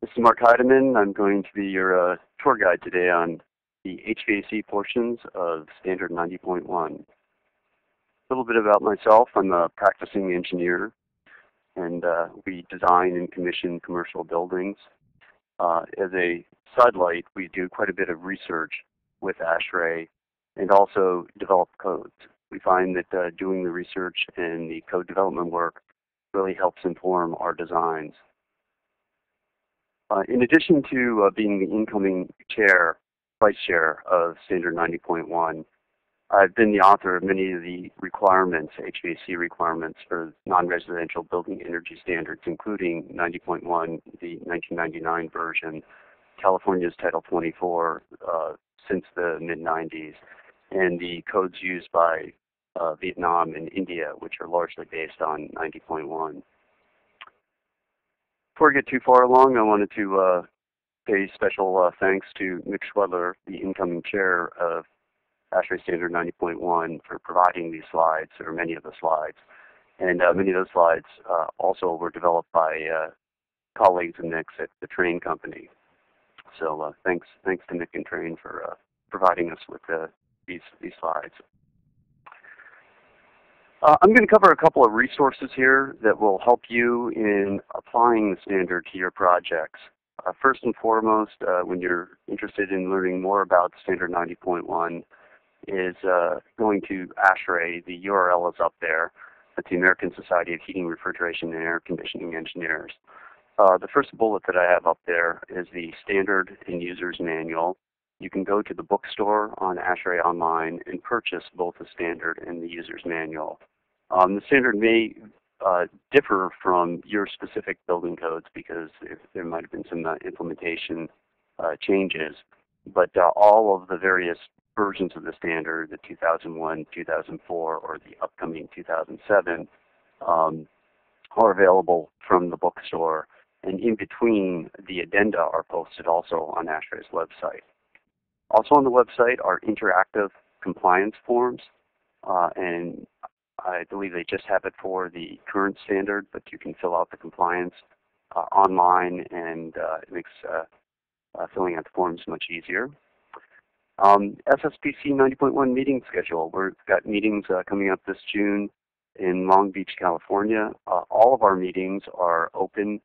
This is Mark Hydeman. I'm going to be your tour guide today on the HVAC portions of Standard 90.1. A little bit about myself. I'm a practicing engineer, and we design and commission commercial buildings. As a sidelight, we do quite a bit of research with ASHRAE and also develop codes. We find that doing the research and the code development work really helps inform our designs. In addition to being the incoming vice chair of Standard 90.1, I've been the author of many of the requirements, HVAC requirements for non-residential building energy standards, including 90.1, the 1999 version, California's Title 24 since the mid-90s, and the codes used by Vietnam and India, which are largely based on 90.1. Before I get too far along, I wanted to pay special thanks to Mick Schwedler, the incoming chair of ASHRAE Standard 90.1, for providing these slides, or many of the slides. And many of those slides also were developed by colleagues of Mick's at the Trane Company. So thanks to Mick and Trane for providing us with these slides. I'm going to cover a couple of resources here that will help you in applying the standard to your projects. First and foremost, when you're interested in learning more about Standard 90.1, is going to ASHRAE. The URL is up there. That's the American Society of Heating, Refrigeration, and Air Conditioning Engineers. The first bullet that I have up there is the Standard and User's Manual. You can go to the bookstore on ASHRAE Online and purchase both the Standard and the User's Manual. The Standard may differ from your specific building codes because there might have been some implementation changes, but all of the various versions of the Standard, the 2001, 2004, or the upcoming 2007, are available from the bookstore, and in between, the addenda are posted also on ASHRAE's website. Also on the website are interactive compliance forms, and I believe they just have it for the current standard, but you can fill out the compliance online, and it makes filling out the forms much easier. SSPC 90.1 meeting schedule. We've got meetings coming up this June in Long Beach, California. All of our meetings are open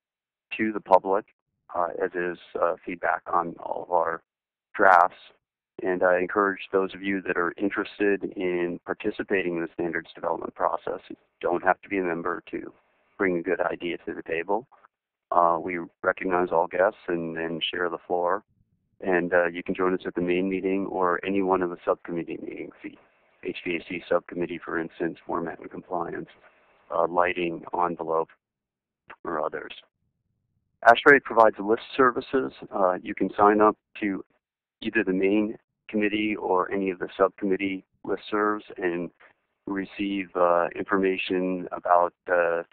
to the public, as is feedback on all of our drafts. And I encourage those of you that are interested in participating in the standards development process. You don't have to be a member to bring a good idea to the table. We recognize all guests and share the floor. And you can join us at the main meeting or any one of the subcommittee meetings, the HVAC subcommittee, for instance, format and compliance, lighting, envelope, or others. ASHRAE provides list services. You can sign up to either the main committee or any of the subcommittee listservs and receive information about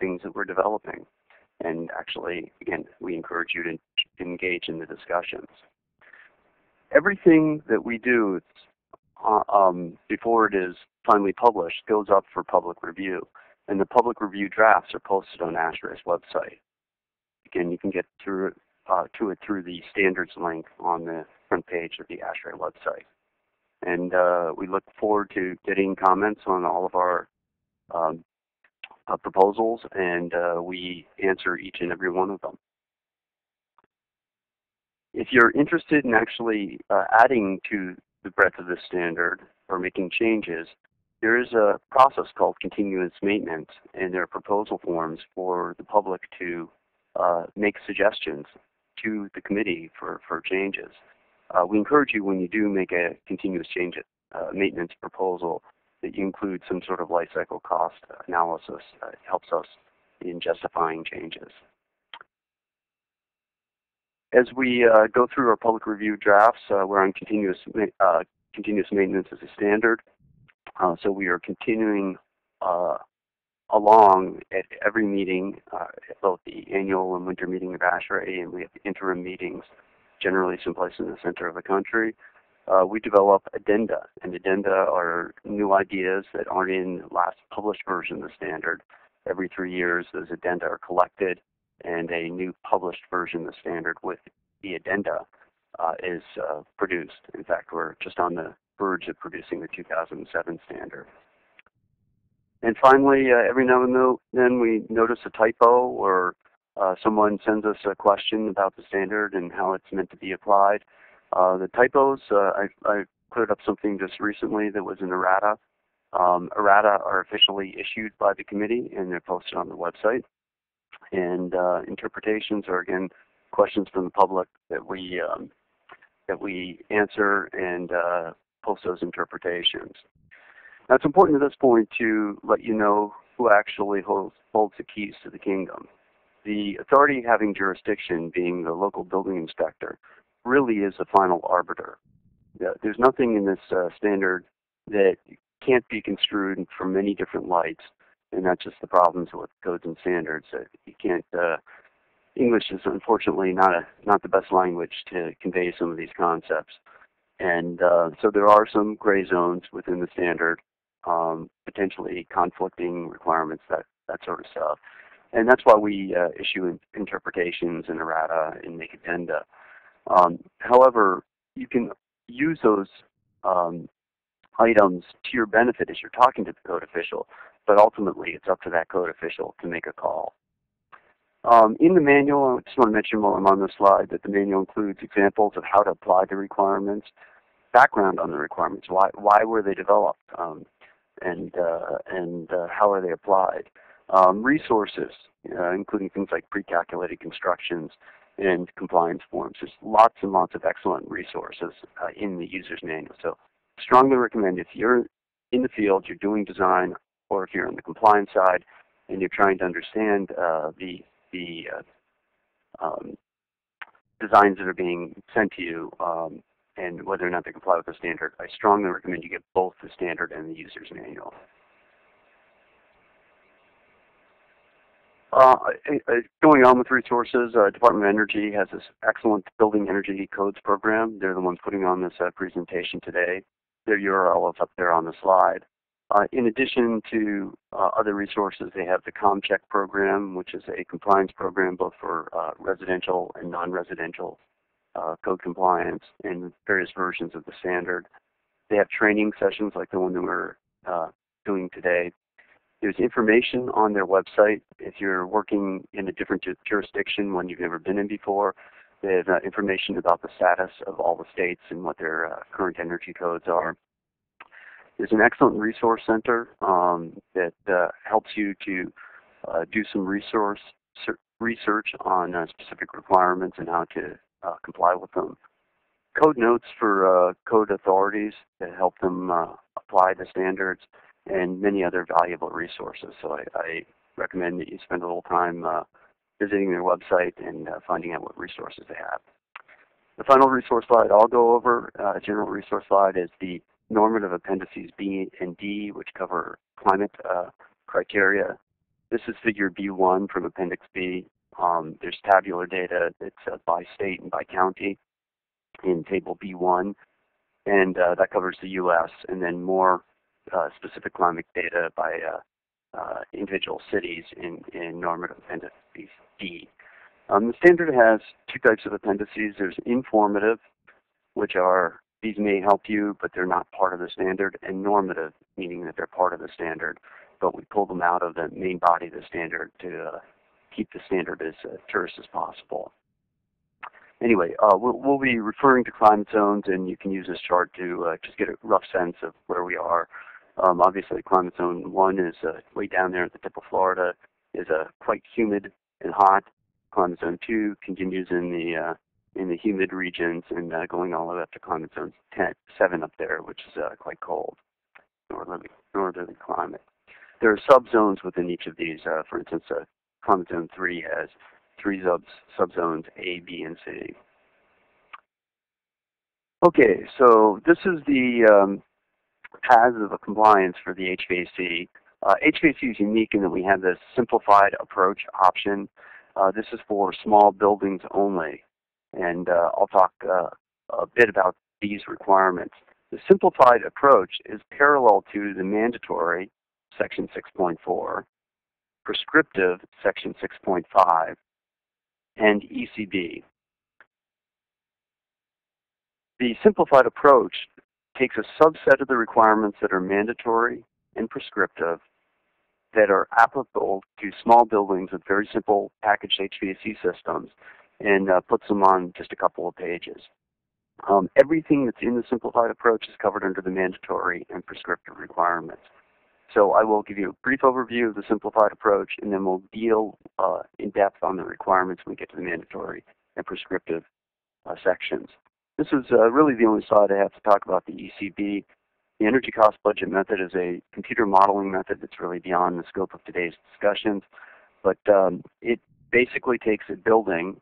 things that we're developing. And actually, again, we encourage you to engage in the discussions. Everything that we do before it is finally published goes up for public review, and the public review drafts are posted on ASHRAE's website. Again, you can get to it through the standards link on the front page of the ASHRAE website. And we look forward to getting comments on all of our proposals, and we answer each and every one of them. If you're interested in actually adding to the breadth of the standard or making changes, there is a process called continuous maintenance, and there are proposal forms for the public to make suggestions to the committee for changes. We encourage you, when you do make a continuous maintenance proposal, that you include some sort of life cycle cost analysis. It helps us in justifying changes. As we go through our public review drafts, we're on continuous maintenance as a standard. So we are continuing along at every meeting, at both the annual and winter meeting of ASHRAE, and we have interim meetings, generally someplace in the center of the country. We develop addenda, and addenda are new ideas that aren't in the last published version of the standard. Every 3 years, those addenda are collected and a new published version of the standard with the addenda is produced. In fact, we're just on the verge of producing the 2007 standard. And finally, every now and then we notice a typo, or someone sends us a question about the standard and how it's meant to be applied. The typos, I cleared up something just recently that was an errata. Errata are officially issued by the committee, and they're posted on the website. And interpretations are, again, questions from the public that we answer and post those interpretations. Now, it's important at this point to let you know who actually holds the keys to the kingdom. The authority having jurisdiction, being the local building inspector, really is the final arbiter. There's nothing in this standard that can't be construed from many different lights, and that's just the problems with codes and standards. You can't. English is unfortunately not the best language to convey some of these concepts, and so there are some gray zones within the standard, potentially conflicting requirements, that sort of stuff, and that's why we issue interpretations and errata and make addenda. However, you can use those items to your benefit as you're talking to the code official, but ultimately it's up to that code official to make a call. In the manual, I just want to mention while I'm on this slide that the manual includes examples of how to apply the requirements, background on the requirements, why were they developed, and how are they applied. Resources, including things like pre-calculated constructions and compliance forms. There's lots and lots of excellent resources in the user's manual. So strongly recommend, if you're in the field, you're doing design, or if you're on the compliance side and you're trying to understand the designs that are being sent to you and whether or not they comply with the standard, I strongly recommend you get both the standard and the user's manual. Going on with resources, Department of Energy has this excellent Building Energy Codes program. They're the ones putting on this presentation today. Their URL is up there on the slide. In addition to other resources, they have the ComCheck program, which is a compliance program both for residential and non-residential code compliance and various versions of the standard. They have training sessions like the one that we're doing today. There's information on their website. If you're working in a different jurisdiction, one you've never been in before, they have information about the status of all the states and what their current energy codes are. There's an excellent resource center that helps you to do some research on specific requirements and how to comply with them. Code notes for code authorities that help them apply the standards, and many other valuable resources. So I recommend that you spend a little time visiting their website and finding out what resources they have. The final resource slide I'll go over, general resource slide, is the normative appendices B and D, which cover climate criteria. This is figure B1 from Appendix B. There's tabular data that's by state and by county in table B1, and that covers the U.S., and then more specific climate data by individual cities in normative appendices D. The standard has two types of appendices. There's informative, which are, these may help you, but they're not part of the standard, and normative, meaning that they're part of the standard, but we pull them out of the main body of the standard to keep the standard as terse as possible. Anyway, we'll be referring to climate zones, and you can use this chart to just get a rough sense of where we are. Obviously, climate zone 1 is way down there at the tip of Florida, is quite humid and hot. Climate zone 2 continues in the humid regions and going all the way up to climate zone 7 up there, which is quite cold, northerly climate. There are subzones within each of these. For instance, climate zone 3 has 3 subzones, A, B, and C. Okay, so this is the paths of compliance for the HVAC. HVAC is unique in that we have this simplified approach option. This is for small buildings only, and I'll talk a bit about these requirements. The simplified approach is parallel to the mandatory, Section 6.4, prescriptive, Section 6.5, and ECB. The simplified approach takes a subset of the requirements that are mandatory and prescriptive that are applicable to small buildings with very simple packaged HVAC systems and puts them on just a couple of pages. Everything that's in the simplified approach is covered under the mandatory and prescriptive requirements. So I will give you a brief overview of the simplified approach, and then we'll deal in depth on the requirements when we get to the mandatory and prescriptive sections. This is really the only slide I have to talk about the ECB. The energy cost budget method is a computer modeling method that's really beyond the scope of today's discussions, but it basically takes a building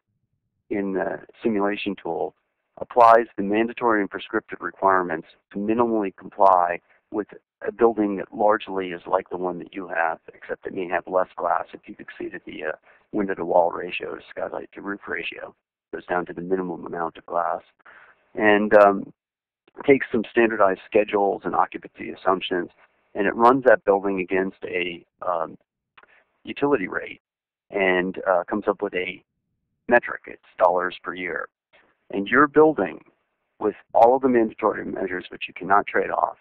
in the simulation tool, applies the mandatory and prescriptive requirements to minimally comply with a building that largely is like the one that you have, except it may have less glass if you've exceeded the window-to-wall ratio, skylight-to-roof ratio. It goes down to the minimum amount of glass. And takes some standardized schedules and occupancy assumptions, and it runs that building against a utility rate and comes up with a metric. It's dollars per year. And your building, with all of the mandatory measures which you cannot trade off,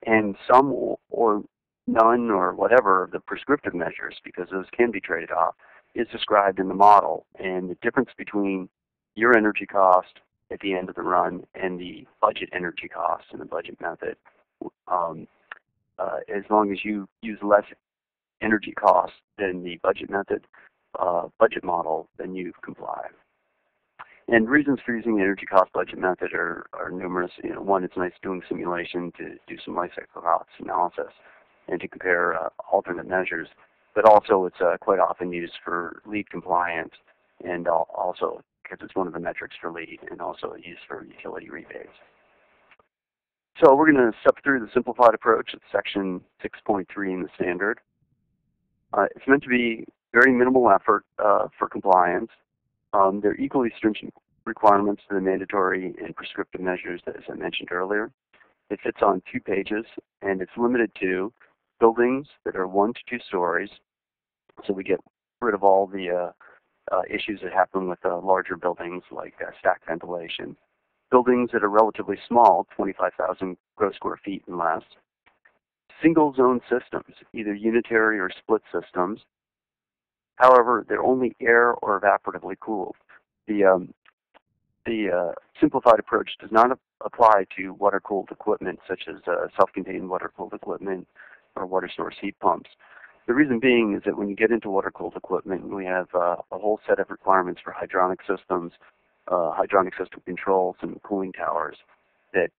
and some or none or whatever of the prescriptive measures, because those can be traded off, is described in the model. And the difference between your energy cost at the end of the run and the budget energy cost in the budget method, as long as you use less energy cost than the budget method, budget model, then you comply. And reasons for using the energy cost budget method are numerous. One, it's nice doing simulation to do some life cycle cost analysis and to compare alternate measures, but also it's quite often used for LEED compliance, and also because it's one of the metrics for LEED, and also used for utility rebates. So we're going to step through the simplified approach at section 6.3 in the standard. It's meant to be very minimal effort for compliance. They're equally stringent requirements to the mandatory and prescriptive measures, as I mentioned earlier. It fits on 2 pages, and it's limited to buildings that are 1 to 2 stories. So we get rid of all the issues that happen with larger buildings like stacked ventilation. Buildings that are relatively small, 25,000 gross square feet and less. Single zone systems, either unitary or split systems. However, they're only air or evaporatively cooled. The simplified approach does not apply to water-cooled equipment, such as self-contained water-cooled equipment or water source heat pumps. The reason being is that when you get into water-cooled equipment, we have a whole set of requirements for hydronic systems, hydronic system controls, and cooling towers that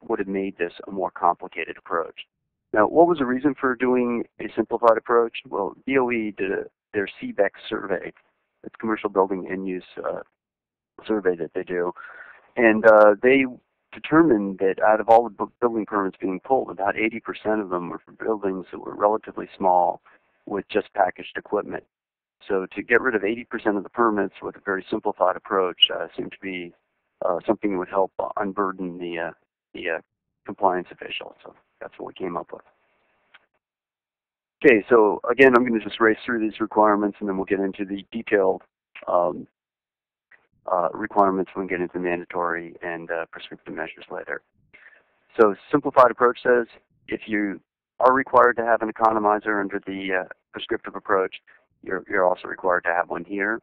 would have made this a more complicated approach. Now, what was the reason for doing a simplified approach? Well, DOE did their CBEC survey, it's commercial building end use survey that they do, and they determined that out of all the building permits being pulled, about 80% of them were for buildings that were relatively small with just packaged equipment. So to get rid of 80% of the permits with a very simplified approach seemed to be something that would help unburden the compliance officials. So that's what we came up with. Okay, so again, I'm going to just race through these requirements, and then we'll get into the detailed requirements when we get into mandatory and prescriptive measures later. So simplified approach says if you are required to have an economizer under the prescriptive approach, you're also required to have one here.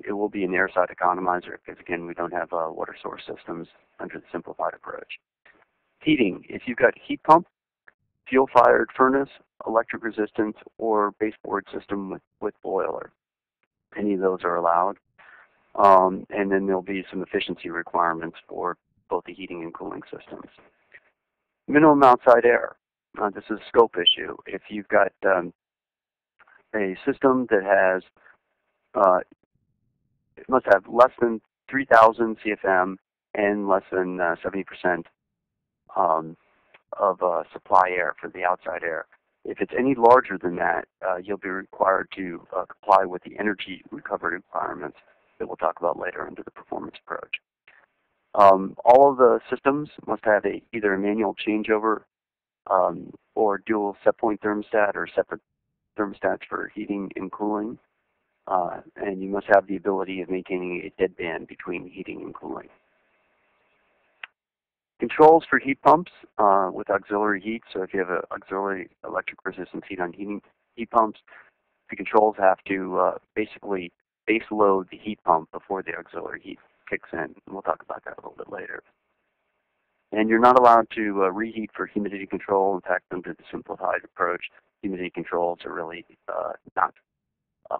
It will be an airside economizer because, again, we don't have water source systems under the simplified approach. Heating, if you've got heat pump, fuel-fired furnace, electric resistance, or baseboard system with boiler, any of those are allowed. And then there'll be some efficiency requirements for both the heating and cooling systems. Minimum outside air. This is a scope issue. If you've got a system that has, it must have less than 3,000 CFM and less than 70% of supply air for the outside air. If it's any larger than that, you'll be required to comply with the energy recovery requirements that we'll talk about later under the performance approach. All of the systems must have either a manual changeover or dual set point thermostat or separate thermostats for heating and cooling. and you must have the ability of maintaining a deadband between heating and cooling. Controls for heat pumps with auxiliary heat. So if you have an auxiliary electric resistance heat on heat pumps, the controls have to basically base load the heat pump before the auxiliary heat kicks in. And we'll talk about that a little bit later. And you're not allowed to reheat for humidity control. In fact, under the simplified approach, humidity controls are really not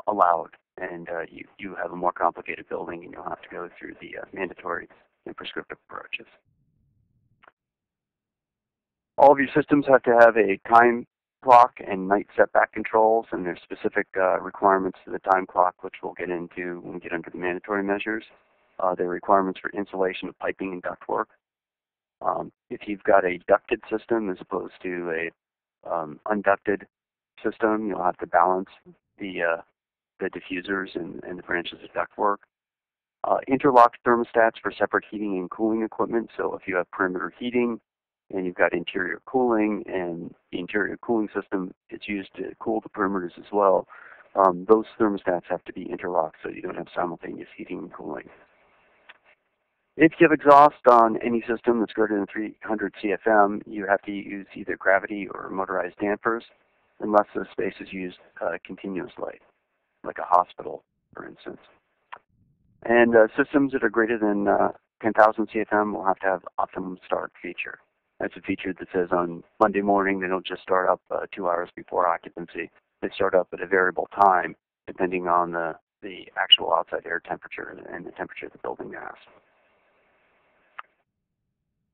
allowed. And you have a more complicated building, and you'll have to go through the mandatory and prescriptive approaches. All of your systems have to have a time clock and night setback controls, and there's specific requirements to the time clock, which we'll get into when we get into the mandatory measures. There are requirements for insulation of piping and ductwork. If you've got a ducted system as opposed to a unducted system, you'll have to balance the diffusers and the branches of ductwork. Interlocked thermostats for separate heating and cooling equipment. So if you have perimeter heating and you've got interior cooling, and the interior cooling system is used to cool the perimeters as well, those thermostats have to be interlocked so you don't have simultaneous heating and cooling. If you have exhaust on any system that's greater than 300 CFM, you have to use either gravity or motorized dampers unless the space is used continuously, like a hospital, for instance. And systems that are greater than 10,000 CFM will have to have optimum start feature. That's a feature that says on Monday morning they don't just start up 2 hours before occupancy. They start up at a variable time depending on the actual outside air temperature and the temperature of the building mass.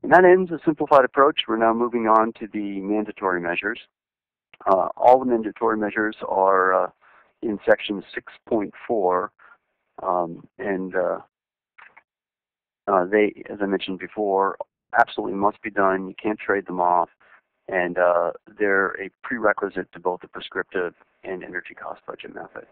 And that ends the simplified approach. We're now moving on to the mandatory measures. All the mandatory measures are in section 6.4, and they, as I mentioned before, absolutely must be done. You can't trade them off, and they're a prerequisite to both the prescriptive and energy cost budget method.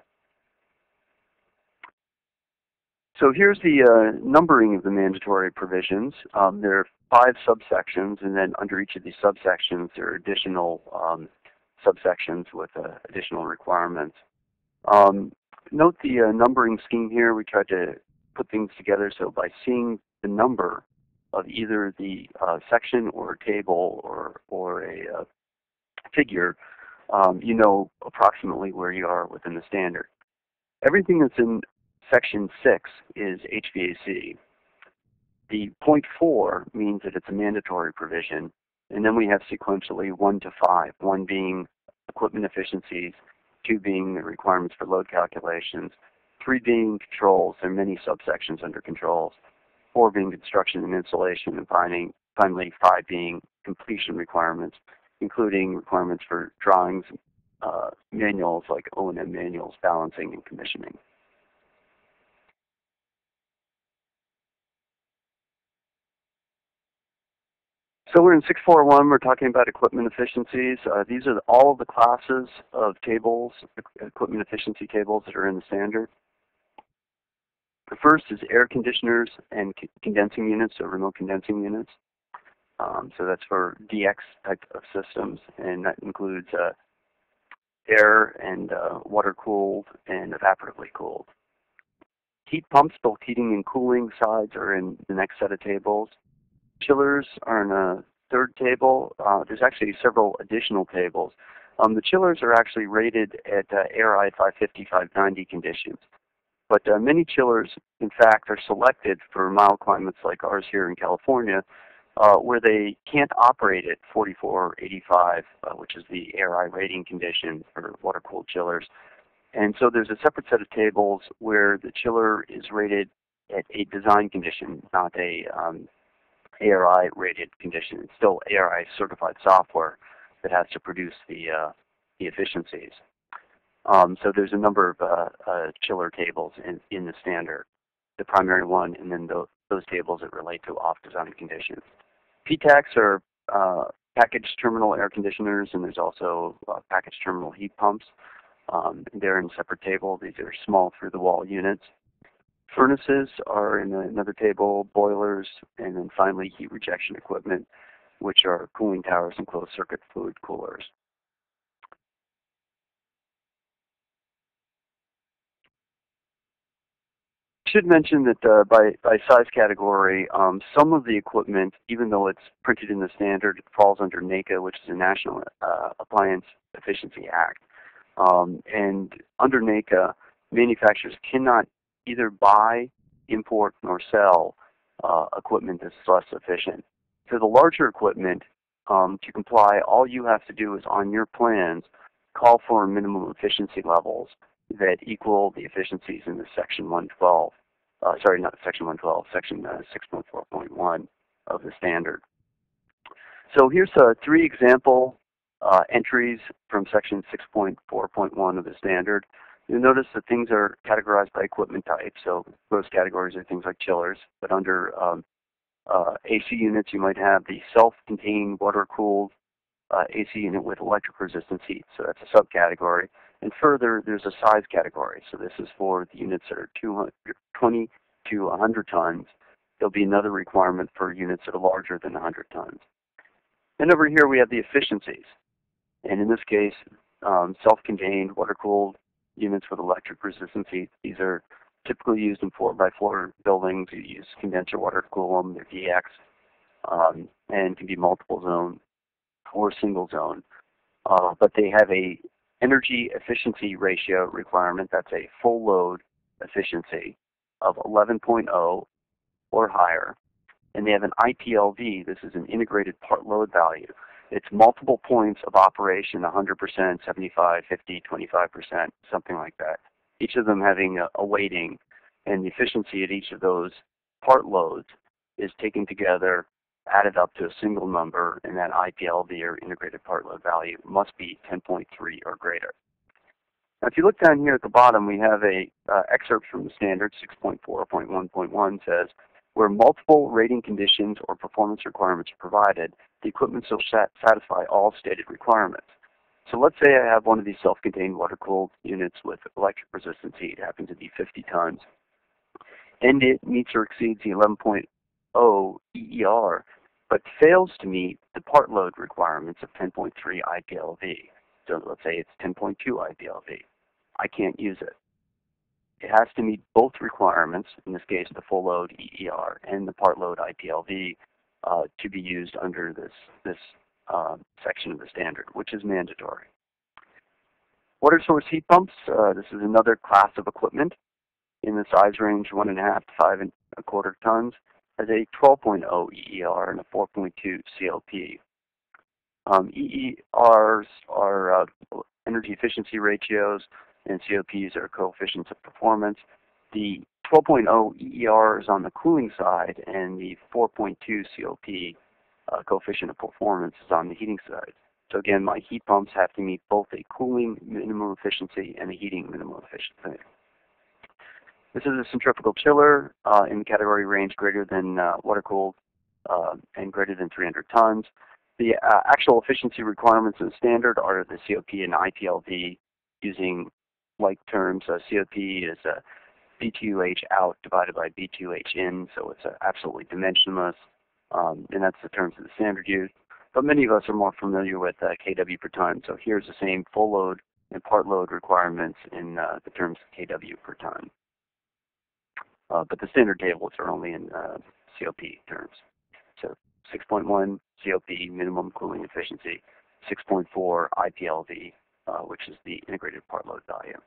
So here's the numbering of the mandatory provisions. There are 5 subsections, and then under each of these subsections there are additional subsections with additional requirements. Note the numbering scheme here. We tried to put things together so by seeing the number of either the section or a table or a figure, you know approximately where you are within the standard. Everything that's in Section 6 is HVAC. The point 4 means that it's a mandatory provision, and then we have sequentially 1 to 5, 1 being equipment efficiencies, 2 being the requirements for load calculations, 3 being controls. There are many subsections under controls, 4 being construction and installation, and finally 5 being completion requirements, including requirements for drawings, manuals like O&M manuals, balancing, and commissioning. So we're in 641, we're talking about equipment efficiencies. These are all of the classes of tables, equipment efficiency tables that are in the standard. The first is air conditioners and condensing units, so remote condensing units. So that's for DX type of systems, and that includes air and water-cooled and evaporatively cooled. Heat pumps, both heating and cooling sides, are in the next set of tables. Chillers are in a third table. There's actually several additional tables. The chillers are actually rated at ARI 550, 590 conditions. But many chillers, in fact, are selected for mild climates like ours here in California, where they can't operate at 4485, which is the ARI rating condition for water-cooled chillers. And so there's a separate set of tables where the chiller is rated at a design condition, not a ARI rated condition. It's still ARI certified software that has to produce the efficiencies. So there's a number of chiller tables in the standard, the primary one, and then those tables that relate to off-design conditions. PTACs are packaged terminal air conditioners, and there's also packaged terminal heat pumps. They're in a separate table. These are small through-the-wall units. Furnaces are in another table, boilers, and then finally heat rejection equipment, which are cooling towers and closed-circuit fluid coolers. Should mention that by size category, some of the equipment, even though it's printed in the standard, falls under NACA, which is the National Appliance Efficiency Act. And under NACA, manufacturers cannot either buy, import, nor sell equipment that's less efficient. For the larger equipment, to comply, all you have to do is on your plans call for minimum efficiency levels that equal the efficiencies in the Section 112. Sorry, not Section 112, Section 6.4.1 of the standard. So here's 3 example entries from Section 6.4.1 of the standard. You'll notice that things are categorized by equipment type. So those categories are things like chillers. But under AC units, you might have the self-contained water-cooled AC unit with electric resistance heat. So that's a subcategory. And further, there's a size category. So this is for the units that are 20 to 100 tons. There'll be another requirement for units that are larger than 100 tons. And over here we have the efficiencies. And in this case, self-contained, water-cooled units with electric resistance heat. These are typically used in 4x4 buildings. You use condenser water to cool them. They're DX and can be multiple zone or single zone. But they have a energy efficiency ratio requirement. That's a full load efficiency of 11.0 or higher. And they have an IPLV. This is an integrated part load value. It's multiple points of operation, 100%, 75, 50, 25%, something like that. Each of them having a weighting, and the efficiency at each of those part loads is taken together, added up to a single number, and that IPLV, or integrated part load value, must be 10.3 or greater. Now, if you look down here at the bottom, we have a excerpt from the standard. 6.4.1.1 says, where multiple rating conditions or performance requirements are provided, the equipment shall satisfy all stated requirements. So let's say I have one of these self-contained water-cooled units with electric resistance heat. It happens to be 50 tons. And it meets or exceeds the 11.0 EER, but fails to meet the part load requirements of 10.3 IPLV. So let's say it's 10.2 IPLV. I can't use it. It has to meet both requirements, in this case the full load EER and the part load IPLV, to be used under this section of the standard, which is mandatory. Water source heat pumps, this is another class of equipment in the size range 1.5 to 5.25 tons, has a 12.0 EER and a 4.2 CLP. EERs are energy efficiency ratios, and COPs are coefficients of performance. The 12.0 EER is on the cooling side, and the 4.2 COP coefficient of performance is on the heating side. So again, my heat pumps have to meet both a cooling minimum efficiency and a heating minimum efficiency. This is a centrifugal chiller in the category range greater than water-cooled and greater than 300 tons. The actual efficiency requirements in the standard are the COP and IPLV using like terms. COP is BTUH out divided by BTUH in, so it's absolutely dimensionless, and that's the terms of the standard use. But many of us are more familiar with kW per ton, so here's the same full load and part load requirements in the terms of kW per ton. But the standard tables are only in COP terms. So 6.1 COP, minimum cooling efficiency, 6.4 IPLV, which is the integrated part load value.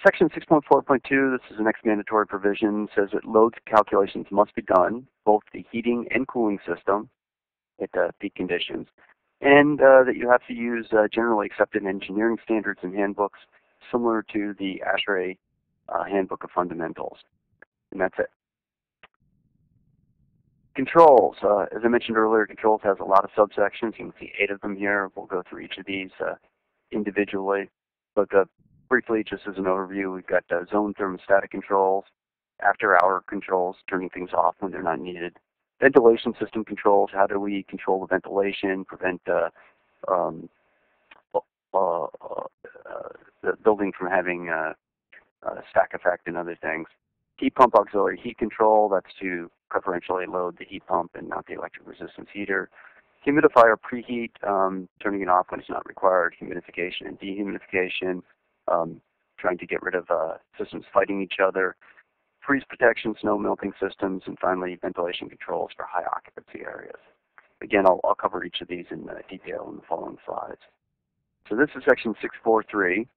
Section 6.4.2, this is the next mandatory provision, says that load calculations must be done, both the heating and cooling system at peak conditions, and that you have to use generally accepted engineering standards and handbooks similar to the ASHRAE Handbook of Fundamentals. And that's it. Controls. As I mentioned earlier, controls has a lot of subsections. You can see 8 of them here. We'll go through each of these individually. But briefly, just as an overview, we've got zone thermostatic controls, after-hour controls, turning things off when they're not needed, ventilation system controls. How do we control the ventilation, prevent the building from having a stack effect and other things. Heat pump auxiliary heat control, that's to preferentially load the heat pump and not the electric resistance heater. Humidifier preheat, turning it off when it's not required. Humidification and dehumidification. trying to get rid of systems fighting each other, freeze protection, snow melting systems, and finally ventilation controls for high occupancy areas. Again, I'll cover each of these in detail in the following slides. So this is section 643,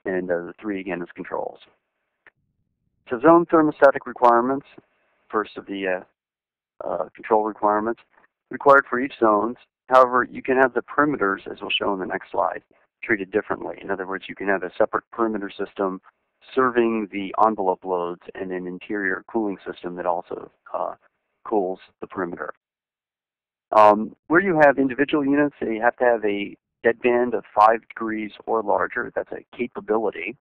and the 3 again is controls. So zone thermostatic requirements, first of the control requirements, required for each zone. However, you can have the perimeters, as we'll show in the next slide, treated differently. In other words, you can have a separate perimeter system serving the envelope loads and an interior cooling system that also cools the perimeter. Where you have individual units, you have to have a deadband of 5 degrees or larger. That's a capability.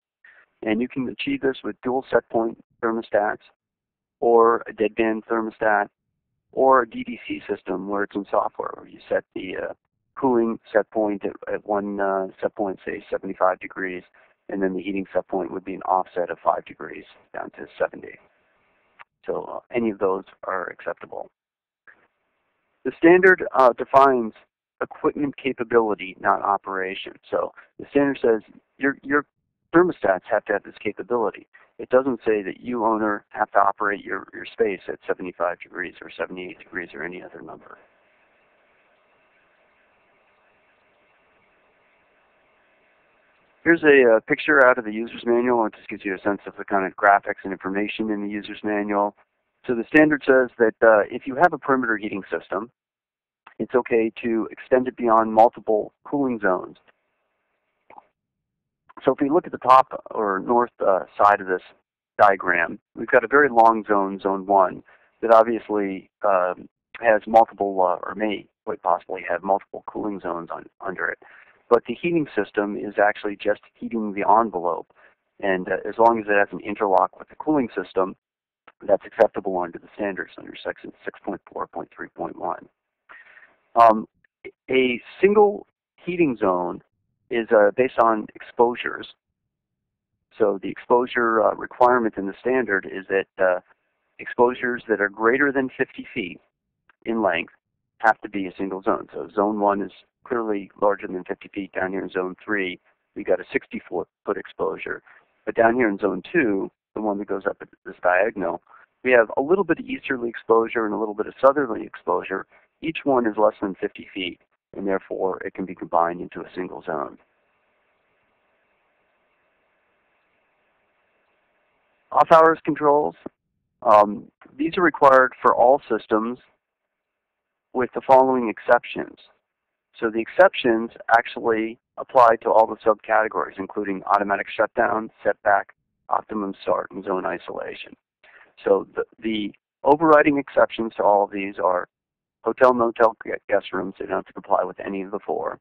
And you can achieve this with dual set point thermostats or a deadband thermostat or a DDC system where it's in software, where you set the cooling set point at one set point, say 75 degrees, and then the heating set point would be an offset of 5 degrees down to 70. So any of those are acceptable. The standard defines equipment capability, not operation. So the standard says your thermostats have to have this capability. It doesn't say that you, owner, have to operate your space at 75 degrees or 78 degrees or any other number. Here's a picture out of the user's manual. It just gives you a sense of the kind of graphics and information in the user's manual. So the standard says that if you have a perimeter heating system, it's okay to extend it beyond multiple cooling zones. So if we look at the top or north side of this diagram, we've got a very long zone, zone 1, that obviously has multiple, or may quite possibly have multiple cooling zones under it. But the heating system is actually just heating the envelope. And as long as it has an interlock with the cooling system, that's acceptable under the standards under section 6.4.3.1. A single heating zone is based on exposures. So the exposure requirement in the standard is that exposures that are greater than 50 feet in length have to be a single zone. So zone 1 is clearly larger than 50 feet. Down here in zone 3, we got a 60-foot exposure. But down here in zone 2, the one that goes up at this diagonal, we have a little bit of easterly exposure and a little bit of southerly exposure. Each one is less than 50 feet, and therefore it can be combined into a single zone. Off-hours controls. These are required for all systems with the following exceptions. So the exceptions actually apply to all the subcategories, including automatic shutdown, setback, optimum start, and zone isolation. So the overriding exceptions to all of these are hotel, motel, guest rooms. They don't have to comply with any of the 4.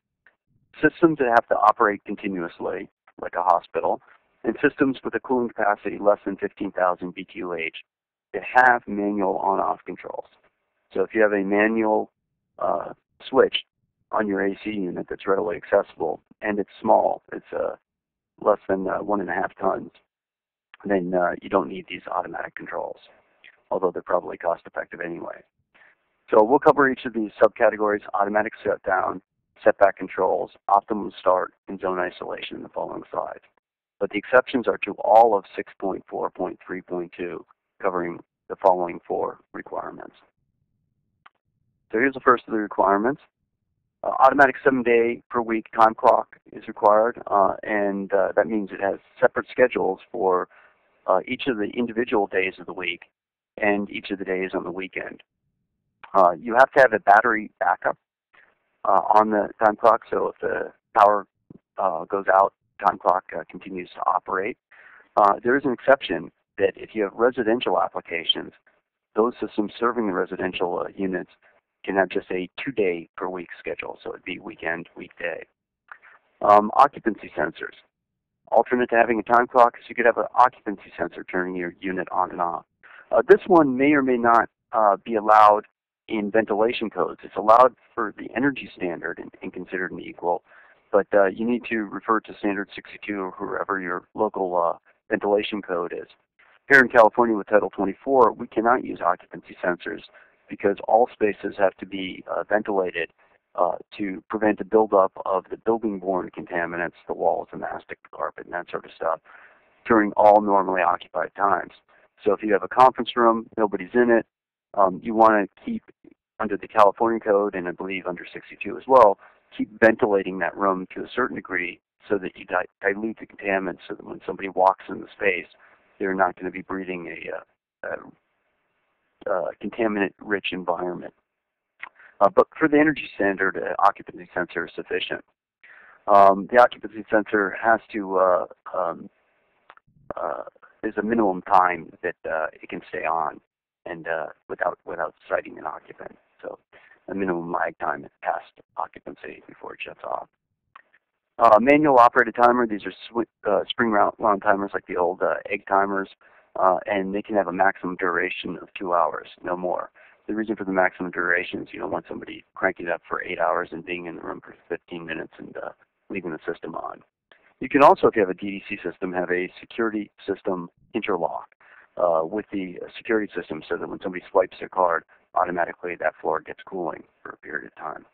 Systems that have to operate continuously, like a hospital, and systems with a cooling capacity less than 15,000 BTUH that have manual on-off controls. So if you have a manual switch on your AC unit that's readily accessible and it's small, it's less than 1.5 tons, then you don't need these automatic controls, although they're probably cost-effective anyway. So we'll cover each of these subcategories: automatic shutdown, setback controls, optimum start, and zone isolation in the following slides. But the exceptions are to all of 6.4.3.2, covering the following 4 requirements. So here's the first of the requirements. Automatic 7-day-per-week time clock is required, and that means it has separate schedules for each of the individual days of the week and each of the days on the weekend. You have to have a battery backup on the time clock, so if the power goes out, time clock continues to operate. There is an exception that if you have residential applications, those systems serving the residential units can have just a 2-day-per-week schedule, so it would be weekend, weekday. Occupancy sensors. Alternate to having a time clock is you could have an occupancy sensor turning your unit on and off. This one may or may not be allowed in ventilation codes. It's allowed for the energy standard and considered an equal, but you need to refer to Standard 62 or wherever your local ventilation code is. Here in California with Title 24, we cannot use occupancy sensors because all spaces have to be ventilated to prevent the buildup of the building-borne contaminants, the walls, the mastic, the carpet, and that sort of stuff, during all normally occupied times. So if you have a conference room, nobody's in it, you want to keep, under the California code, and I believe under 62 as well, keep ventilating that room to a certain degree so that you dilute the contaminants so that when somebody walks in the space, they're not going to be breathing a contaminant-rich environment. But for the energy standard, occupancy sensor is sufficient. The occupancy sensor has to, there's a minimum time that it can stay on and without citing an occupant. So a minimum lag time past occupancy before it shuts off. Manual operated timer, these are spring wound timers like the old egg timers, and they can have a maximum duration of 2 hours, no more. The reason for the maximum duration is you don't want somebody cranking it up for 8 hours and being in the room for 15 minutes and leaving the system on. You can also, if you have a DDC system, have a security system interlock with the security system so that when somebody swipes their card, automatically that floor gets cooling for a period of time.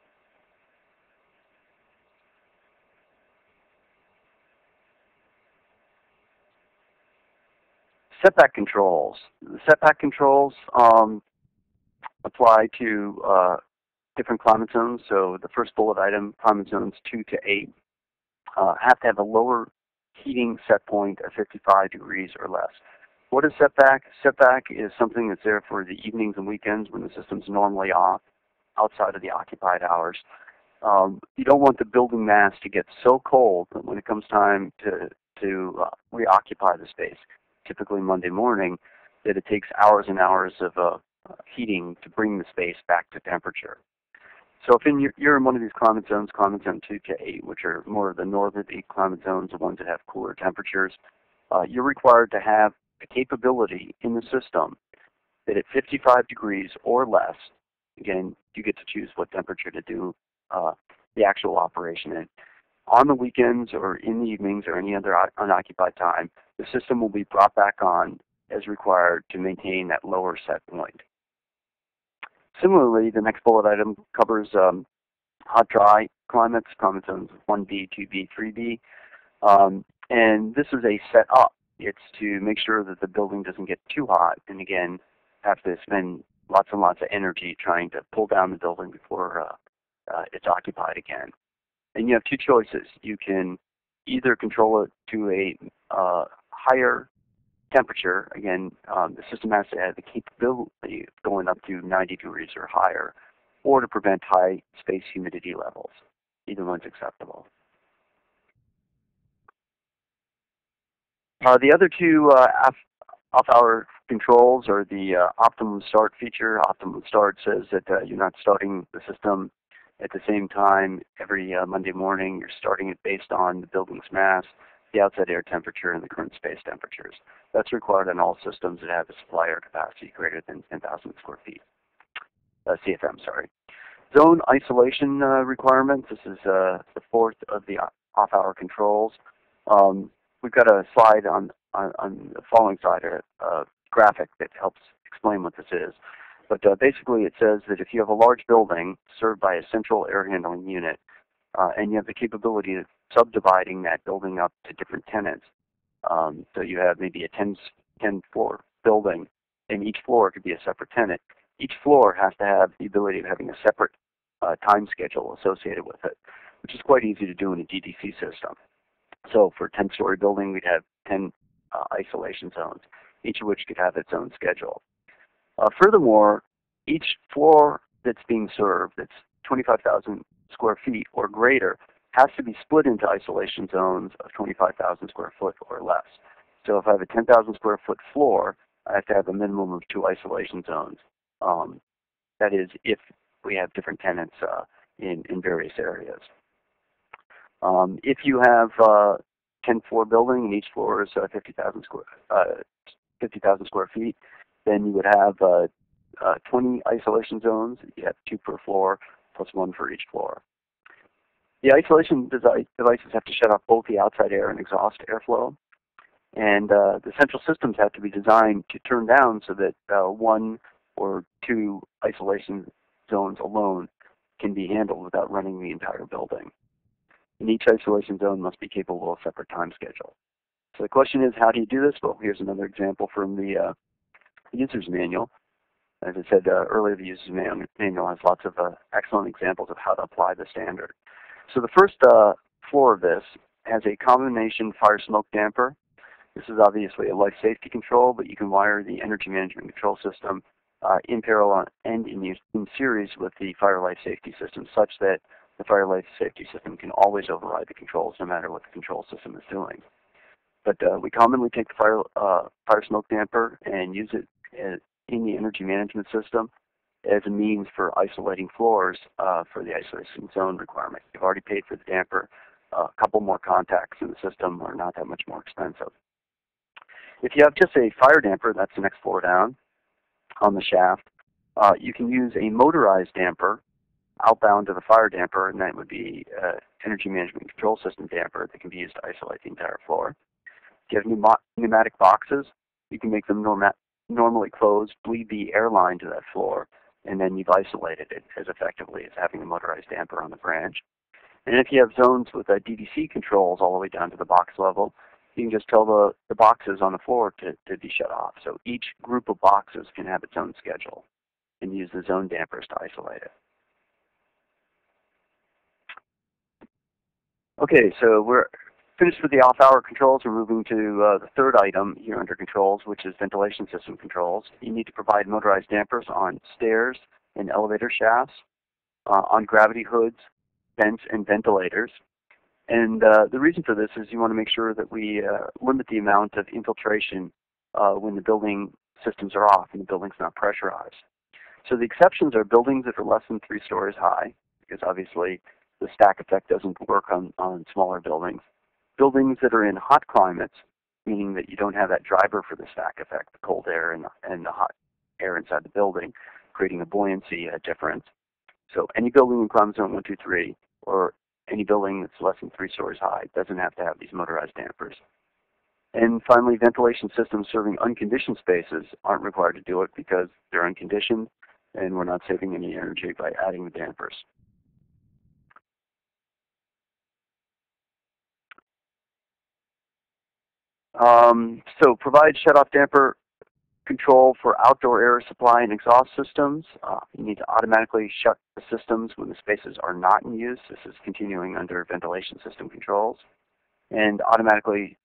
Setback controls. The setback controls apply to different climate zones. So the first bullet item, climate zones 2 to 8, have to have a lower heating set point of 55 degrees or less. What is setback? Setback is something that's there for the evenings and weekends when the system's normally off, outside of the occupied hours. You don't want the building mass to get so cold that when it comes time to reoccupy the space, typically Monday morning, that it takes hours and hours of heating to bring the space back to temperature. So if you're in one of these climate zones, climate zone 2 to 8, which are more of the northern climate zones, the ones that have cooler temperatures, you're required to have the capability in the system that at 55 degrees or less, again, you get to choose what temperature to do the actual operation in. On the weekends or in the evenings or any other unoccupied time, the system will be brought back on as required to maintain that lower set point. Similarly, the next bullet item covers hot-dry climates, climate zones 1B, 2B, 3B. And this is a set up. It's to make sure that the building doesn't get too hot and, again, have to spend lots and lots of energy trying to pull down the building before it's occupied again. And you have two choices. You can either control it to a higher temperature. Again, the system has to have the capability of going up to 90 degrees or higher, or to prevent high space humidity levels. Either one's acceptable. The other two off-hour controls are the optimum start feature. Optimum start says that you're not starting the system at the same time every Monday morning. You're starting it based on the building's mass, the outside air temperature, and the current space temperatures. That's required on all systems that have a supply air capacity greater than 10,000 square feet. CFM, sorry. Zone isolation requirements. This is the fourth of the off-hour controls. We've got a slide on the following slide, a graphic that helps explain what this is. But basically it says that if you have a large building served by a central air handling unit, and you have the capability of subdividing that building up to different tenants, so you have maybe a 10-floor building, and each floor could be a separate tenant. Each floor has to have the ability of having a separate time schedule associated with it, which is quite easy to do in a DDC system. So for a 10-story building, we'd have 10 isolation zones, each of which could have its own schedule. Furthermore, each floor that's being served, that's 25,000 square feet or greater, has to be split into isolation zones of 25,000 square foot or less. So if I have a 10,000 square foot floor, I have to have a minimum of 2 isolation zones. That is, if we have different tenants in various areas. If you have a 10-floor building and each floor is 50,000 square feet, then you would have 20 isolation zones. You have 2 per floor, plus 1 for each floor. The isolation devices have to shut off both the outside air and exhaust airflow. And the central systems have to be designed to turn down so that 1 or 2 isolation zones alone can be handled without running the entire building. And each isolation zone must be capable of a separate time schedule. So the question is, how do you do this? Well, here's another example from the user's manual. As I said earlier, the user's manual has lots of excellent examples of how to apply the standard. So the first floor of this has a combination fire smoke damper. This is obviously a life safety control, but you can wire the energy management control system in parallel and in series with the fire life safety system, such that the fire life safety system can always override the controls no matter what the control system is doing. But we commonly take the fire smoke damper and use it in the energy management system as a means for isolating floors for the isolation zone requirement. You've already paid for the damper. A couple more contacts in the system are not that much more expensive. If you have just a fire damper, that's the next floor down on the shaft, you can use a motorized damper outbound to the fire damper, and that would be energy management control system damper that can be used to isolate the entire floor. If you have pneumatic boxes, you can make them normally closed, bleed the air line to that floor, and then you've isolated it as effectively as having a motorized damper on the branch. And if you have zones with DDC controls all the way down to the box level, you can just tell the boxes on the floor to be shut off. So each group of boxes can have its own schedule and use the zone dampers to isolate it. Okay, so we're finished with the off-hour controls. We're moving to the third item here under controls, which is ventilation system controls. You need to provide motorized dampers on stairs and elevator shafts, on gravity hoods, vents, and ventilators. And the reason for this is you want to make sure that we limit the amount of infiltration when the building systems are off and the building's not pressurized. So the exceptions are buildings that are less than 3 stories high, because obviously the stack effect doesn't work on smaller buildings. Buildings that are in hot climates, meaning that you don't have that driver for the stack effect, the cold air and the hot air inside the building, creating a buoyancy difference. So any building in climate zone 1, 2, 3, or any building that's less than 3 stories high doesn't have to have these motorized dampers. And finally, ventilation systems serving unconditioned spaces aren't required to do it because they're unconditioned and we're not saving any energy by adding the dampers. So provide shut-off damper control for outdoor air supply and exhaust systems. You need to automatically shut the systems when the spaces are not in use. This is continuing under ventilation system controls. And automatically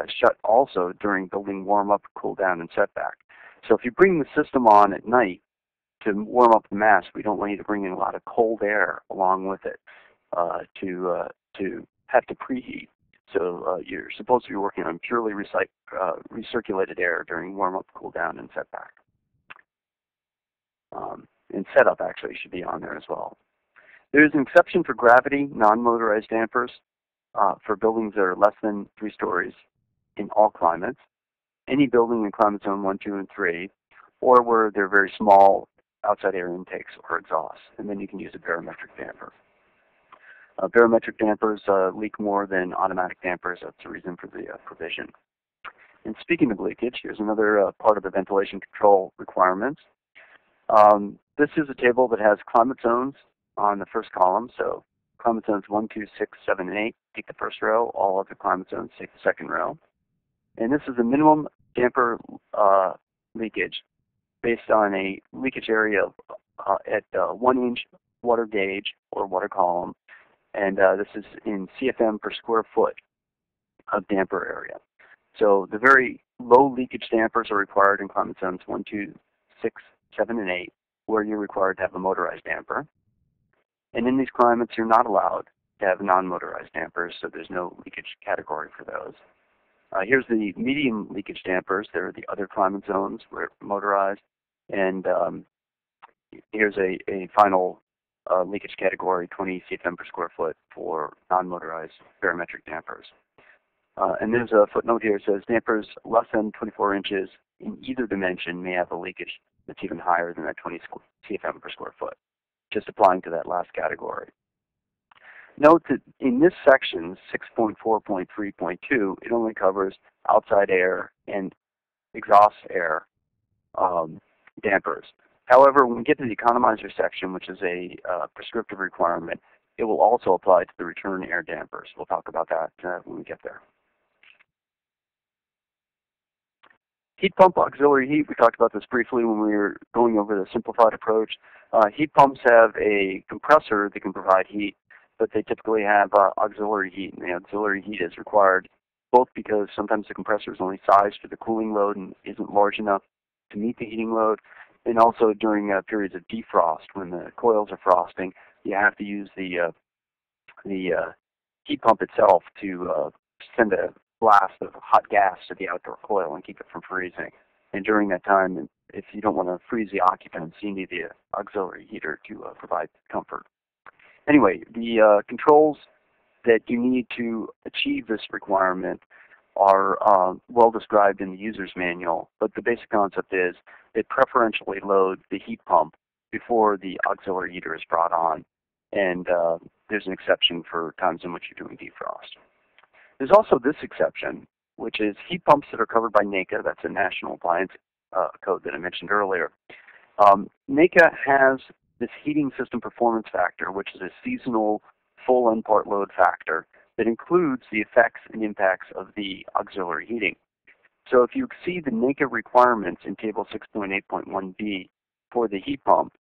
shut also during building warm-up, cool-down, and setback. So if you bring the system on at night to warm up the mass, we don't want you to bring in a lot of cold air along with it to have to preheat. So you're supposed to be working on purely recirculated air during warm-up, cool-down, and setback. And setup actually should be on there as well. There's an exception for gravity, non-motorized dampers for buildings that are less than 3 stories in all climates, any building in climate zone 1, 2, and 3, or where they're very small outside air intakes or exhausts. And then you can use a barometric damper. Barometric dampers leak more than automatic dampers. That's the reason for the provision. And speaking of leakage, here's another part of the ventilation control requirements. This is a table that has climate zones on the first column. So climate zones 1, 2, 6, 7, and 8 take the first row. All other climate zones take the second row. And this is a minimum damper leakage based on a leakage area at 1-inch water gauge or water column. And this is in CFM per square foot of damper area. So the very low leakage dampers are required in climate zones 1, 2, 6, 7, and 8, where you're required to have a motorized damper. And in these climates, you're not allowed to have non-motorized dampers, so there's no leakage category for those. Here's the medium leakage dampers. They're the other climate zones where it's motorized. And here's a final leakage category, 20 CFM per square foot for non-motorized barometric dampers. And there's a footnote here that says dampers less than 24 inches in either dimension may have a leakage that's even higher than that 20 CFM per square foot, just applying to that last category. Note that in this section, 6.4.3.2, it only covers outside air and exhaust air dampers. However, when we get to the Economizer section, which is a prescriptive requirement, it will also apply to the return air dampers. We'll talk about that when we get there. Heat pump auxiliary heat, we talked about this briefly when we were going over the simplified approach. Heat pumps have a compressor that can provide heat, but they typically have auxiliary heat, and the auxiliary heat is required both because sometimes the compressor is only sized for the cooling load and isn't large enough to meet the heating load, and also during periods of defrost when the coils are frosting, you have to use the heat pump itself to send a blast of hot gas to the outdoor coil and keep it from freezing. And during that time, if you don't want to freeze the occupants, you need the auxiliary heater to provide comfort. Anyway, the controls that you need to achieve this requirement are well described in the user's manual, but the basic concept is they preferentially load the heat pump before the auxiliary heater is brought on, and there's an exception for times in which you're doing defrost. There's also this exception, which is heat pumps that are covered by NACA. That's a National Appliance Code that I mentioned earlier. NACA has this heating system performance factor, which is a seasonal full end part load factor that includes the effects and impacts of the auxiliary heating. So if you exceed the NACA requirements in Table 6.8.1b for the heat pump,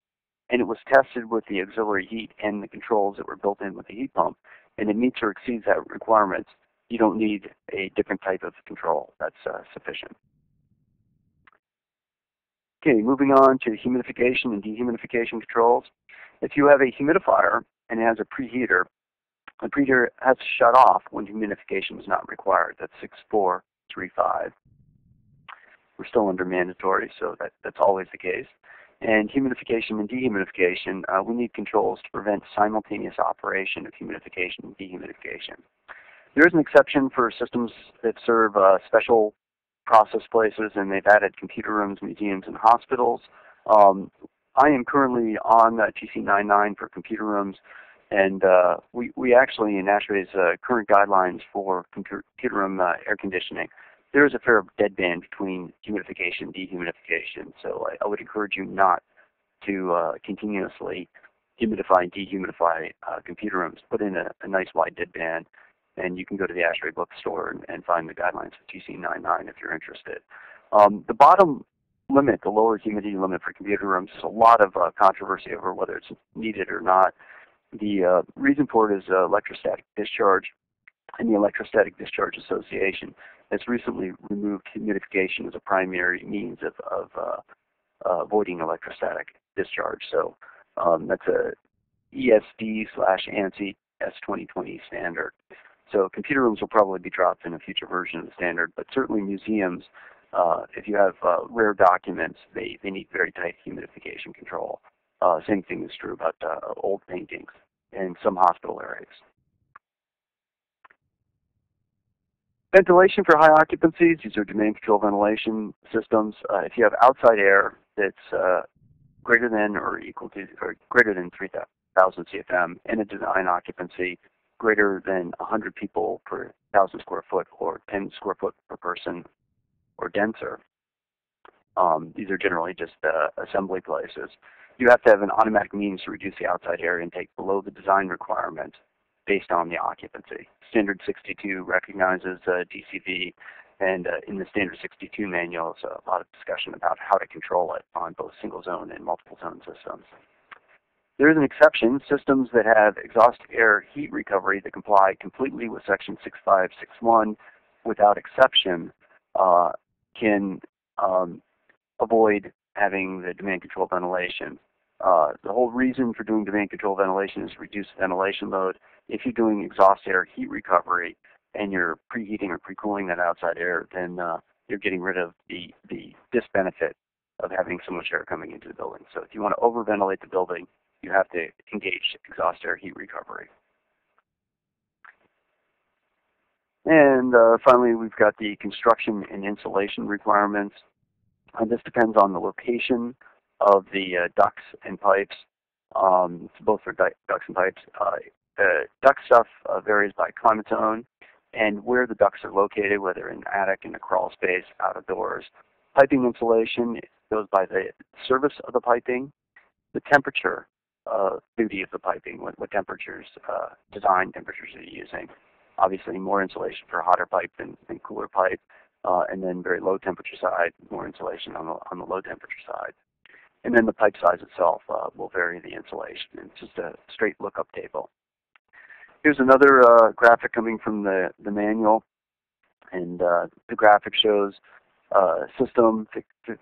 and it was tested with the auxiliary heat and the controls that were built in with the heat pump, and it meets or exceeds that requirements, you don't need a different type of control. That's sufficient. Okay, moving on to humidification and dehumidification controls. If you have a humidifier and it has a preheater, the preheater has to shut off when humidification is not required. That's 6.4.3.5. We're still under mandatory, so that's always the case. And humidification and dehumidification, we need controls to prevent simultaneous operation of humidification and dehumidification. There is an exception for systems that serve special process places, and they've added computer rooms, museums, and hospitals. I am currently on TC99 for computer rooms, and we actually, in ASHRAE's current guidelines for computer room air conditioning, there is a fair deadband between humidification and dehumidification, so I would encourage you not to continuously humidify and dehumidify computer rooms. Put in a nice wide deadband, and you can go to the ASHRAE bookstore and find the guidelines for TC99 if you're interested. The bottom limit, the lower humidity limit for computer rooms, there's a lot of controversy over whether it's needed or not. The reason for it is electrostatic discharge, and the Electrostatic Discharge Association has recently removed humidification as a primary means of avoiding electrostatic discharge. So that's a ESD/ANSI S2020 standard. So computer rooms will probably be dropped in a future version of the standard, but certainly museums, if you have rare documents, they need very tight humidification control. Same thing is true about old paintings in some hospital areas. Ventilation for high occupancies, these are domain control ventilation systems. If you have outside air that's greater than or equal to, or greater than 3,000 CFM and a design occupancy greater than 100 people per 1,000 square foot or 10 square foot per person or denser, these are generally just assembly places. You have to have an automatic means to reduce the outside air intake below the design requirement based on the occupancy. Standard 62 recognizes DCV, and in the Standard 62 manual, there's a lot of discussion about how to control it on both single zone and multiple zone systems. There is an exception. Systems that have exhaust air heat recovery that comply completely with Section 6561 without exception can avoid having the demand control ventilation. The whole reason for doing demand control ventilation is to reduce ventilation load. If you're doing exhaust air heat recovery and you're preheating or pre-cooling that outside air, then you're getting rid of the disbenefit of having so much air coming into the building. So if you want to over-ventilate the building, you have to engage exhaust air heat recovery. And finally, we've got the construction and insulation requirements. This depends on the location of the ducts and pipes, both for ducts and pipes. Duct stuff varies by climate zone and where the ducts are located, whether in attic, in a crawl space, out of doors. Piping insulation goes by the service of the piping, the temperature duty of the piping, what temperatures, design temperatures are you using. Obviously more insulation for hotter pipe than cooler pipe, and then very low temperature side, more insulation on the low temperature side. And then the pipe size itself will vary the insulation. It's just a straight lookup table. Here's another graphic coming from the manual, and the graphic shows a system,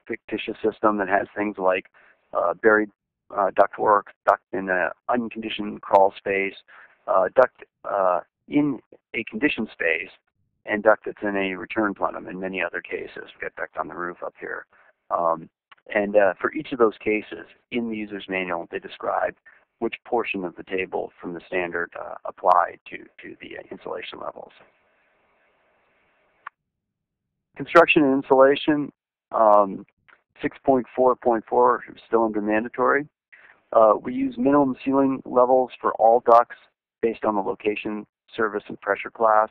fictitious system that has things like buried ductwork, duct in an unconditioned crawl space, duct in a conditioned space, and duct that's in a return plenum in many other cases. We've got duct on the roof up here. And for each of those cases, in the user's manual, they describe which portion of the table from the standard apply to the insulation levels. Construction and insulation, 6.4.4 is still under mandatory. We use minimum ceiling levels for all ducts based on the location, service, and pressure class.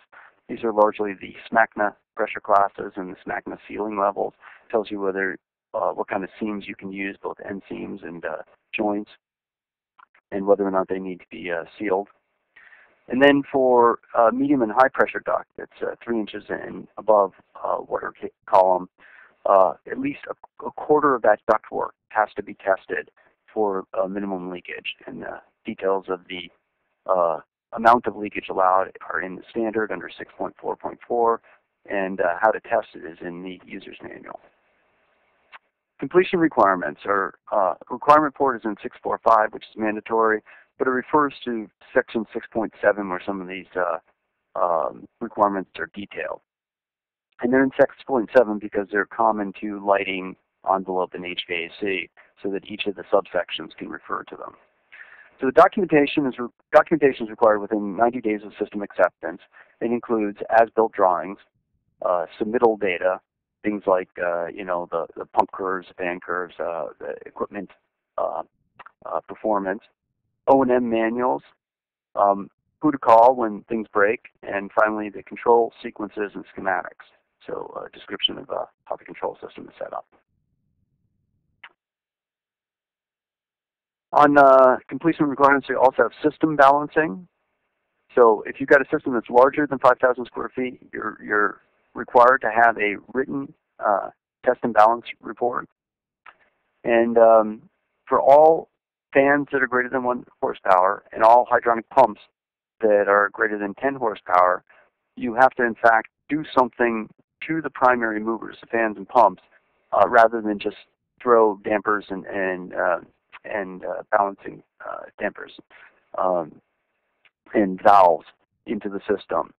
These are largely the SMACNA pressure classes and the SMACNA ceiling levels. It tells you whether what kind of seams you can use, both end seams and joints, and whether or not they need to be sealed. And then for medium and high pressure duct, that's 3 inches and above water column, at least a quarter of that ductwork has to be tested for minimum leakage. And the details of the amount of leakage allowed are in the standard under 6.4.4, and how to test it is in the user's manual. Completion requirements are requirement report is in 6.4.5, which is mandatory, but it refers to section 6.7 where some of these requirements are detailed. And they're in 6.7 because they're common to lighting, envelope, and HVAC, so that each of the subsections can refer to them. So the documentation is required within 90 days of system acceptance. It includes as-built drawings, submittal data, things like the pump curves, fan curves, the equipment performance, O&M manuals, who to call when things break, and finally the control sequences and schematics. So a description of how the control system is set up. On completion requirements, we also have system balancing. So if you've got a system that's larger than 5,000 square feet, you're required to have a written test and balance report. And for all fans that are greater than 1 horsepower and all hydronic pumps that are greater than 10 horsepower, you have to, in fact, do something to the primary movers, the fans and pumps, rather than just throw dampers and balancing dampers and valves into the system.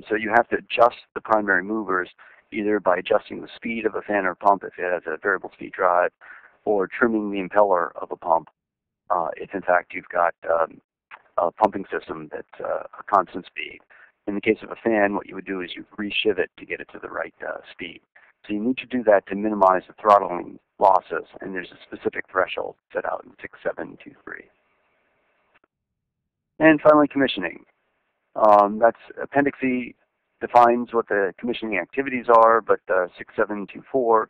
So you have to adjust the primary movers either by adjusting the speed of a fan or pump if it has a variable speed drive, or trimming the impeller of a pump if in fact you've got a pumping system that's a constant speed. In the case of a fan, what you would do is you reshiv it to get it to the right speed. So you need to do that to minimize the throttling losses, and there's a specific threshold set out in 6.7.2.3. And finally, commissioning. That's Appendix E defines what the commissioning activities are, but 6.7.2.4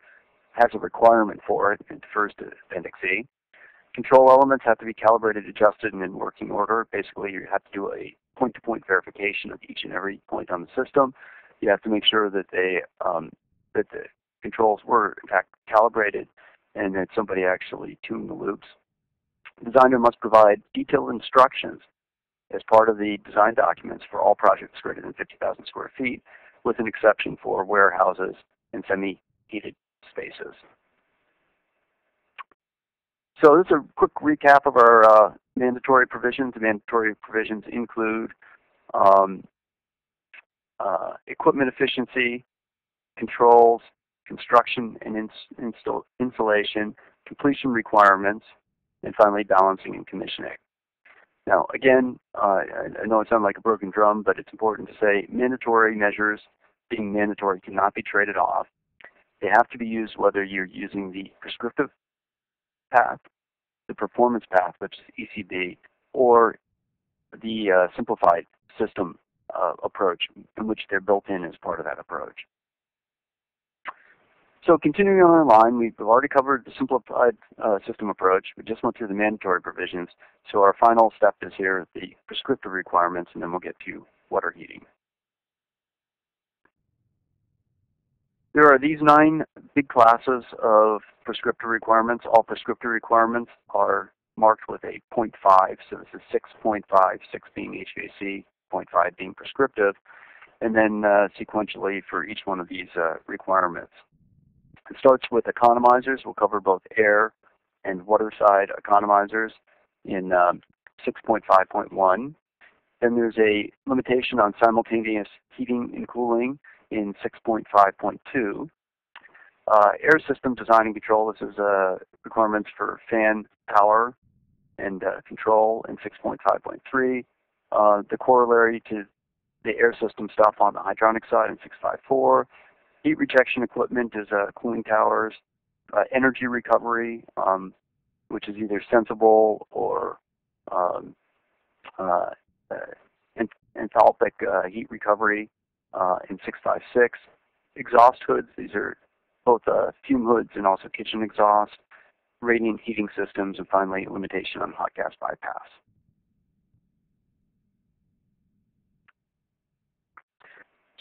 has a requirement for it. It refers to Appendix E. Control elements have to be calibrated, adjusted, and in working order. Basically, you have to do a point-to-point verification of each and every point on the system. You have to make sure that that the controls were, in fact, calibrated and that somebody actually tuned the loops. The designer must provide detailed instructions as part of the design documents for all projects greater than 50,000 square feet, with an exception for warehouses and semi-heated spaces. So this is a quick recap of our mandatory provisions. The mandatory provisions include equipment efficiency, controls, construction and installation, completion requirements, and finally balancing and commissioning. Now again, I know it sounds like a broken drum, but it's important to say mandatory measures, being mandatory, cannot be traded off. They have to be used whether you're using the prescriptive path, the performance path, which is ECB, or the simplified system approach, in which they're built in as part of that approach. So continuing on our line, we've already covered the simplified system approach. We just went through the mandatory provisions. So our final step is here, the prescriptive requirements, and then we'll get to water heating. There are these 9 big classes of prescriptive requirements. All prescriptive requirements are marked with a 0.5. So this is 6.5, 6 being HVAC, 0.5 being prescriptive, and then sequentially for each one of these requirements. It starts with economizers. We'll cover both air and water side economizers in 6.5.1. Then there's a limitation on simultaneous heating and cooling in 6.5.2. Air system design and control. This is requirements for fan power and control in 6.5.3. The corollary to the air system stuff on the hydronic side in 6.5.4. Heat rejection equipment is cooling towers. Energy recovery, which is either sensible or enthalpic heat recovery in 6.5.6. Exhaust hoods, these are both fume hoods and also kitchen exhaust. Radiant heating systems, and finally limitation on hot gas bypass.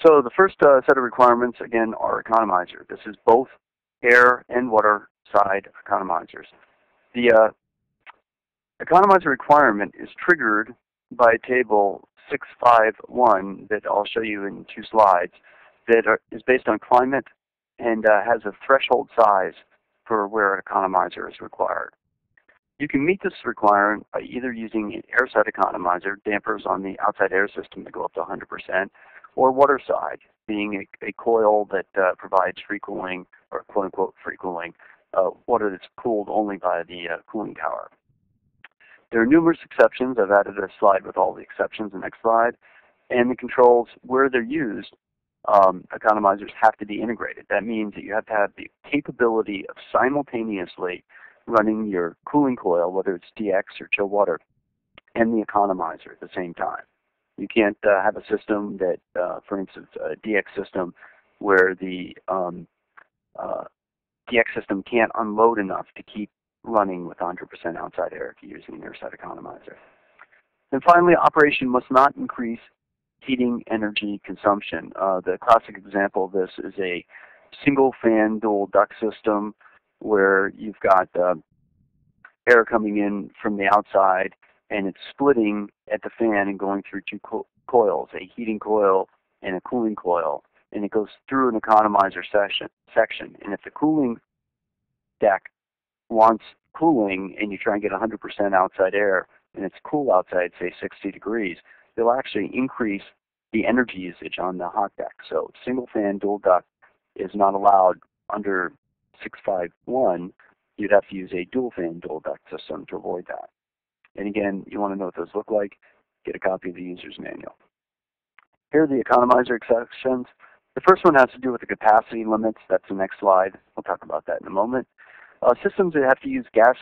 So the first set of requirements, again, are economizer. This is both air and water side economizers. The economizer requirement is triggered by table 651 that I'll show you in 2 slides that is based on climate and has a threshold size for where an economizer is required. You can meet this requirement by either using an air side economizer, dampers on the outside air system that go up to 100%, or water side, being a coil that provides free cooling, or quote-unquote free cooling, water that's cooled only by the cooling tower. There are numerous exceptions. I've added a slide with all the exceptions in the next slide. And the controls, where they're used, economizers have to be integrated. That means that you have to have the capability of simultaneously running your cooling coil, whether it's DX or chill water, and the economizer at the same time. You can't have a system that, for instance, a DX system where the DX system can't unload enough to keep running with 100% outside air if you're using an air side economizer. And finally, operation must not increase heating energy consumption. The classic example of this is a single fan dual duct system where you've got air coming in from the outside and it's splitting at the fan and going through 2 coils, a heating coil and a cooling coil, and it goes through an economizer section. And if the cooling deck wants cooling and you try and get 100% outside air and it's cool outside, say 60 degrees, they'll actually increase the energy usage on the hot deck. So single fan dual duct is not allowed under 651. You'd have to use a dual fan dual duct system to avoid that. And again, you want to know what those look like, get a copy of the user's manual. Here are the economizer exceptions. The first one has to do with the capacity limits. That's the next slide. We'll talk about that in a moment. Systems that have to use gas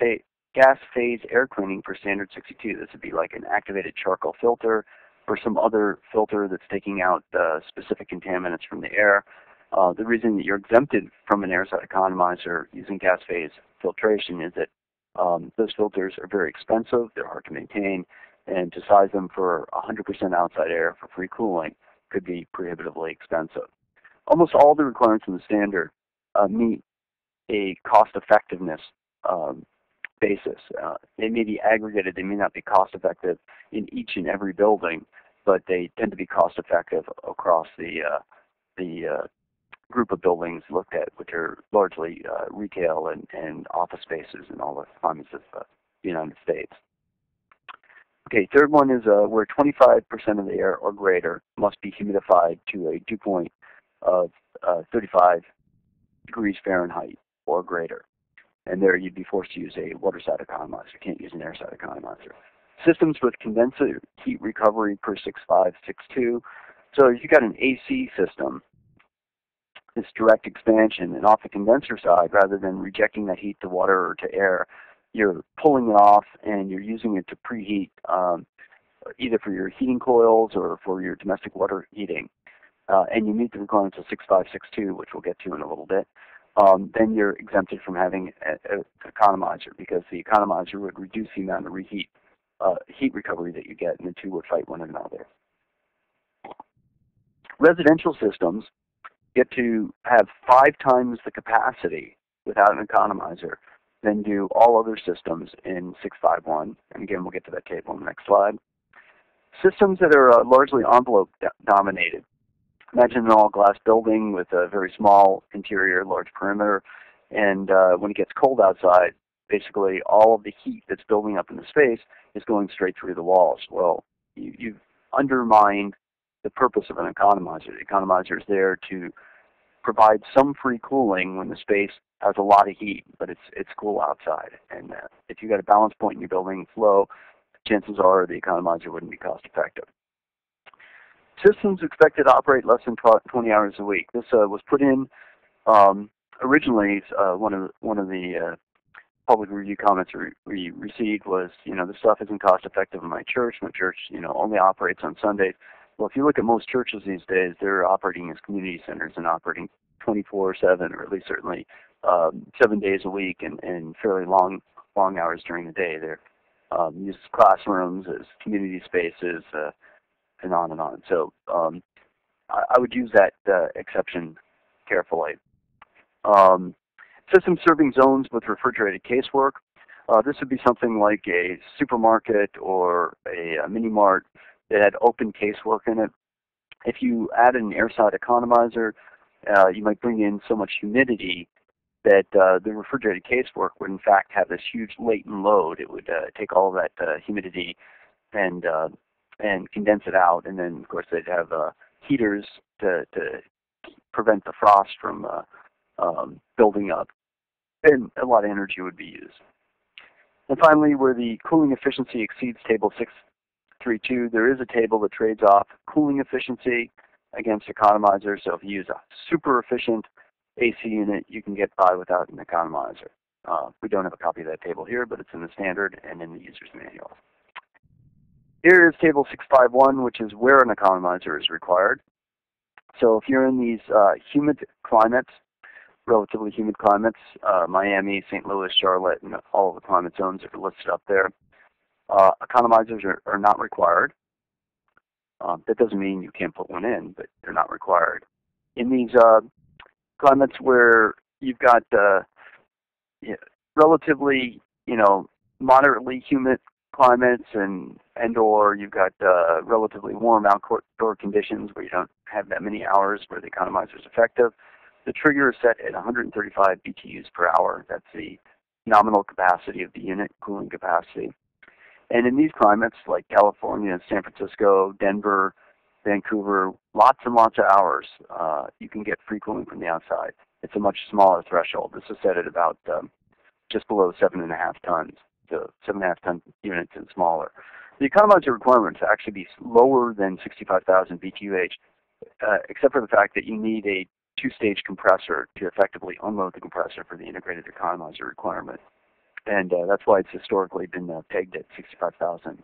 phase air cleaning for standard 62. This would be like an activated charcoal filter or some other filter that's taking out specific contaminants from the air. The reason that you're exempted from an air side economizer using gas phase filtration is that those filters are very expensive, they're hard to maintain, and to size them for 100% outside air for free cooling could be prohibitively expensive. Almost all the requirements in the standard meet a cost-effectiveness basis. They may be aggregated, they may not be cost-effective in each and every building, but they tend to be cost-effective across the group of buildings looked at, which are largely retail and office spaces in all the climates of the United States. Okay, third one is where 25% of the air or greater must be humidified to a dew point of 35 degrees Fahrenheit or greater. And there you'd be forced to use a water side economizer. You can't use an air side economizer. Systems with condenser heat recovery per 6.5.6.2. So if you've got an AC system, this direct expansion, and off the condenser side, rather than rejecting that heat to water or to air, you're pulling it off and you're using it to preheat either for your heating coils or for your domestic water heating. And you meet the requirements of 6.5.6.2, which we'll get to in a little bit. then you're exempted from having an economizer, because the economizer would reduce the amount of heat recovery that you get, and the two would fight one another. Residential systems get to have 5 times the capacity without an economizer than do all other systems in 651. And again, we'll get to that table on the next slide. Systems that are largely envelope dominated. Imagine an all-glass building with a very small interior, large perimeter, and when it gets cold outside, basically all of the heat that's building up in the space is going straight through the walls. Well, you've undermined the purpose of an economizer. The economizer is there to provide some free cooling when the space has a lot of heat, but it's cool outside. And if you've got a balance point in your building flow, chances are the economizer wouldn't be cost effective. Systems expected to operate less than 20 hours a week. This was put in originally. One of the public review comments we received was, this stuff isn't cost effective in my church. My church, only operates on Sundays. Well, if you look at most churches these days, they're operating as community centers and operating 24/7, or at least certainly 7 days a week, and fairly long hours during the day. They're used as classrooms, as community spaces, and on and on. So I would use that exception carefully. System serving zones with refrigerated casework. This would be something like a supermarket or a mini mart that had open casework in it. If you add an airside economizer, you might bring in so much humidity that the refrigerated casework would in fact have this huge latent load. It would take all of that humidity and condense it out, and then of course they'd have heaters to prevent the frost from building up, and a lot of energy would be used. And finally, where the cooling efficiency exceeds table 632, there is a table that trades off cooling efficiency against economizer. So if you use a super efficient AC unit, you can get by without an economizer. We don't have a copy of that table here, but it's in the standard and in the user's manual. Here is table 651, which is where an economizer is required. So if you're in these humid climates, relatively humid climates, Miami, St. Louis, Charlotte, and all of the climate zones are listed up there, economizers are not required. That doesn't mean you can't put one in, but they're not required. In these climates where you've got relatively, moderately humid climates and/or you've got relatively warm outdoor conditions where you don't have that many hours where the economizer is effective, the trigger is set at 135 BTUs per hour. That's the nominal capacity of the unit, cooling capacity. And in these climates like California, San Francisco, Denver, Vancouver, lots and lots of hours, you can get free cooling from the outside. It's a much smaller threshold. This is set at about just below 7.5 tons. So 7.5 ton units and smaller. The economizer requirements actually be lower than 65,000 BTUH, except for the fact that you need a 2-stage compressor to effectively unload the compressor for the integrated economizer requirement. And that's why it's historically been pegged at 65,000.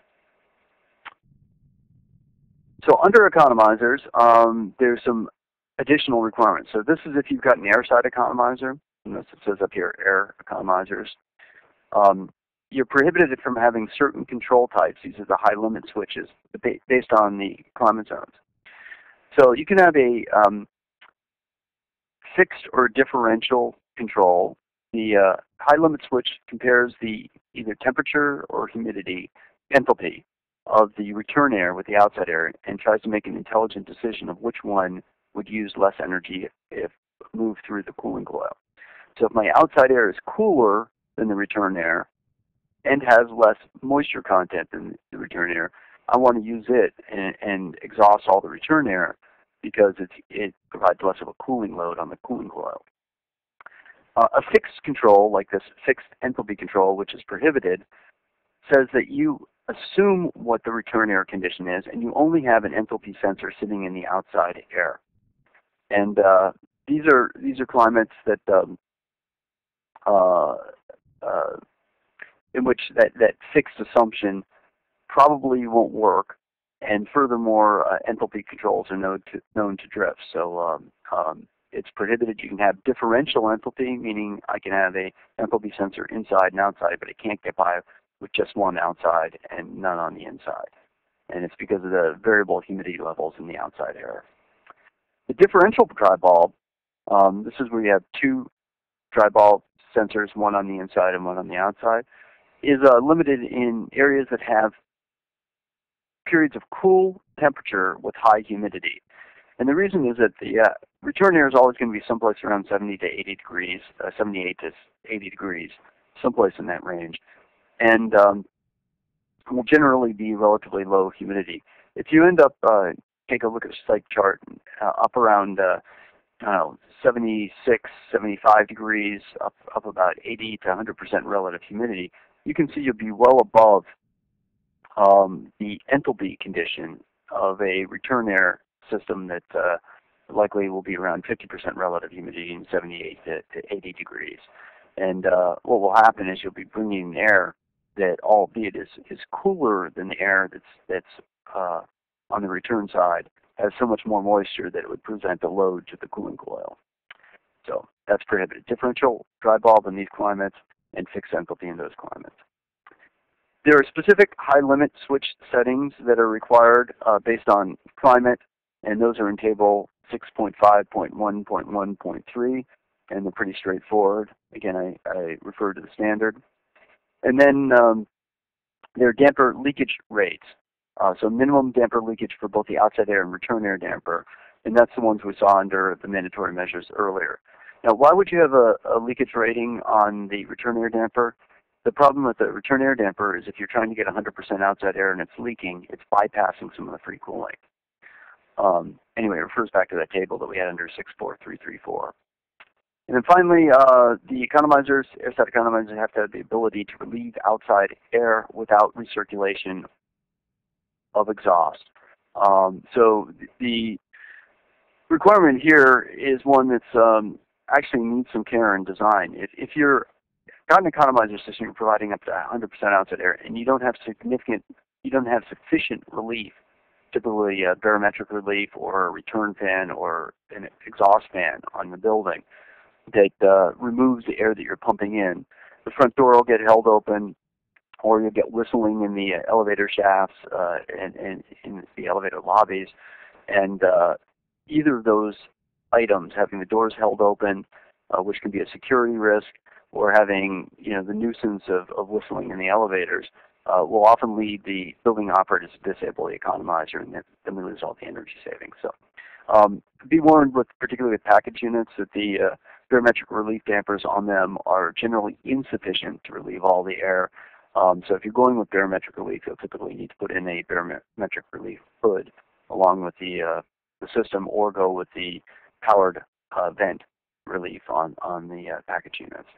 So under economizers, there's some additional requirements. So this is if you've got an airside economizer. Notice it says up here, air economizers. You're prohibited from having certain control types. These are the high limit switches based on the climate zones. So you can have a fixed or differential control. The high limit switch compares the either temperature or humidity, enthalpy, of the return air with the outside air and tries to make an intelligent decision of which one would use less energy if moved through the cooling coil. So if my outside air is cooler than the return air and has less moisture content than the return air, I want to use it and exhaust all the return air because it provides less of a cooling load on the cooling coil. A fixed control, like this fixed enthalpy control, which is prohibited, says that you assume what the return air condition is, and you only have an enthalpy sensor sitting in the outside air. And these are climates that in which that fixed assumption probably won't work, and furthermore, enthalpy controls are known to drift. So it's prohibited. You can have differential enthalpy, meaning I can have a enthalpy sensor inside and outside, but it can't get by with just one outside and none on the inside. And it's because of the variable humidity levels in the outside air. The differential dry bulb, this is where you have two dry bulb sensors, one on the inside and one on the outside, is limited in areas that have periods of cool temperature with high humidity. And the reason is that the return air is always going to be someplace around 70 to 80 degrees, 78 to 80 degrees, someplace in that range. And will generally be relatively low humidity. If you end up, take a look at the site chart, up around 76, 75 degrees, up about 80 to 100% relative humidity, you can see you'll be well above the enthalpy condition of a return air system that likely will be around 50% relative humidity and 78 to 80 degrees. And what will happen is you'll be bringing air that, albeit is cooler than the air that's on the return side, has so much more moisture that it would present a load to the cooling coil. So that's prohibited. Differential dry bulb in these climates and fixed enthalpy in those climates. There are specific high limit switch settings that are required based on climate, and those are in table 6.5.1.1.3, and they're pretty straightforward. Again, I refer to the standard. And then there are damper leakage rates. So minimum damper leakage for both the outside air and return air damper, and that's the ones we saw under the mandatory measures earlier. Now, why would you have a leakage rating on the return air damper? The problem with the return air damper is if you're trying to get 100% outside air and it's leaking, it's bypassing some of the free cooling. Anyway, it refers back to that table that we had under 64334. And then finally, the economizers, air-side economizers, have to have the ability to relieve outside air without recirculation of exhaust. So the requirement here is one that's actually needs some care and design. If you're got an economizer system, you're providing up to 100% outside air, and you don't have sufficient relief, typically barometric relief or a return fan or an exhaust fan on the building that removes the air that you're pumping in. The front door will get held open, or you'll get whistling in the elevator shafts and in the elevator lobbies. And either of those items, having the doors held open, which can be a security risk, or having the nuisance of whistling in the elevators, will often lead the building operators to disable the economizer, and then we lose all the energy savings. So be warned, particularly with package units, that the barometric relief dampers on them are generally insufficient to relieve all the air. So if you're going with barometric relief, you'll typically need to put in a barometric relief hood along with the system, or go with the powered vent relief on the package units.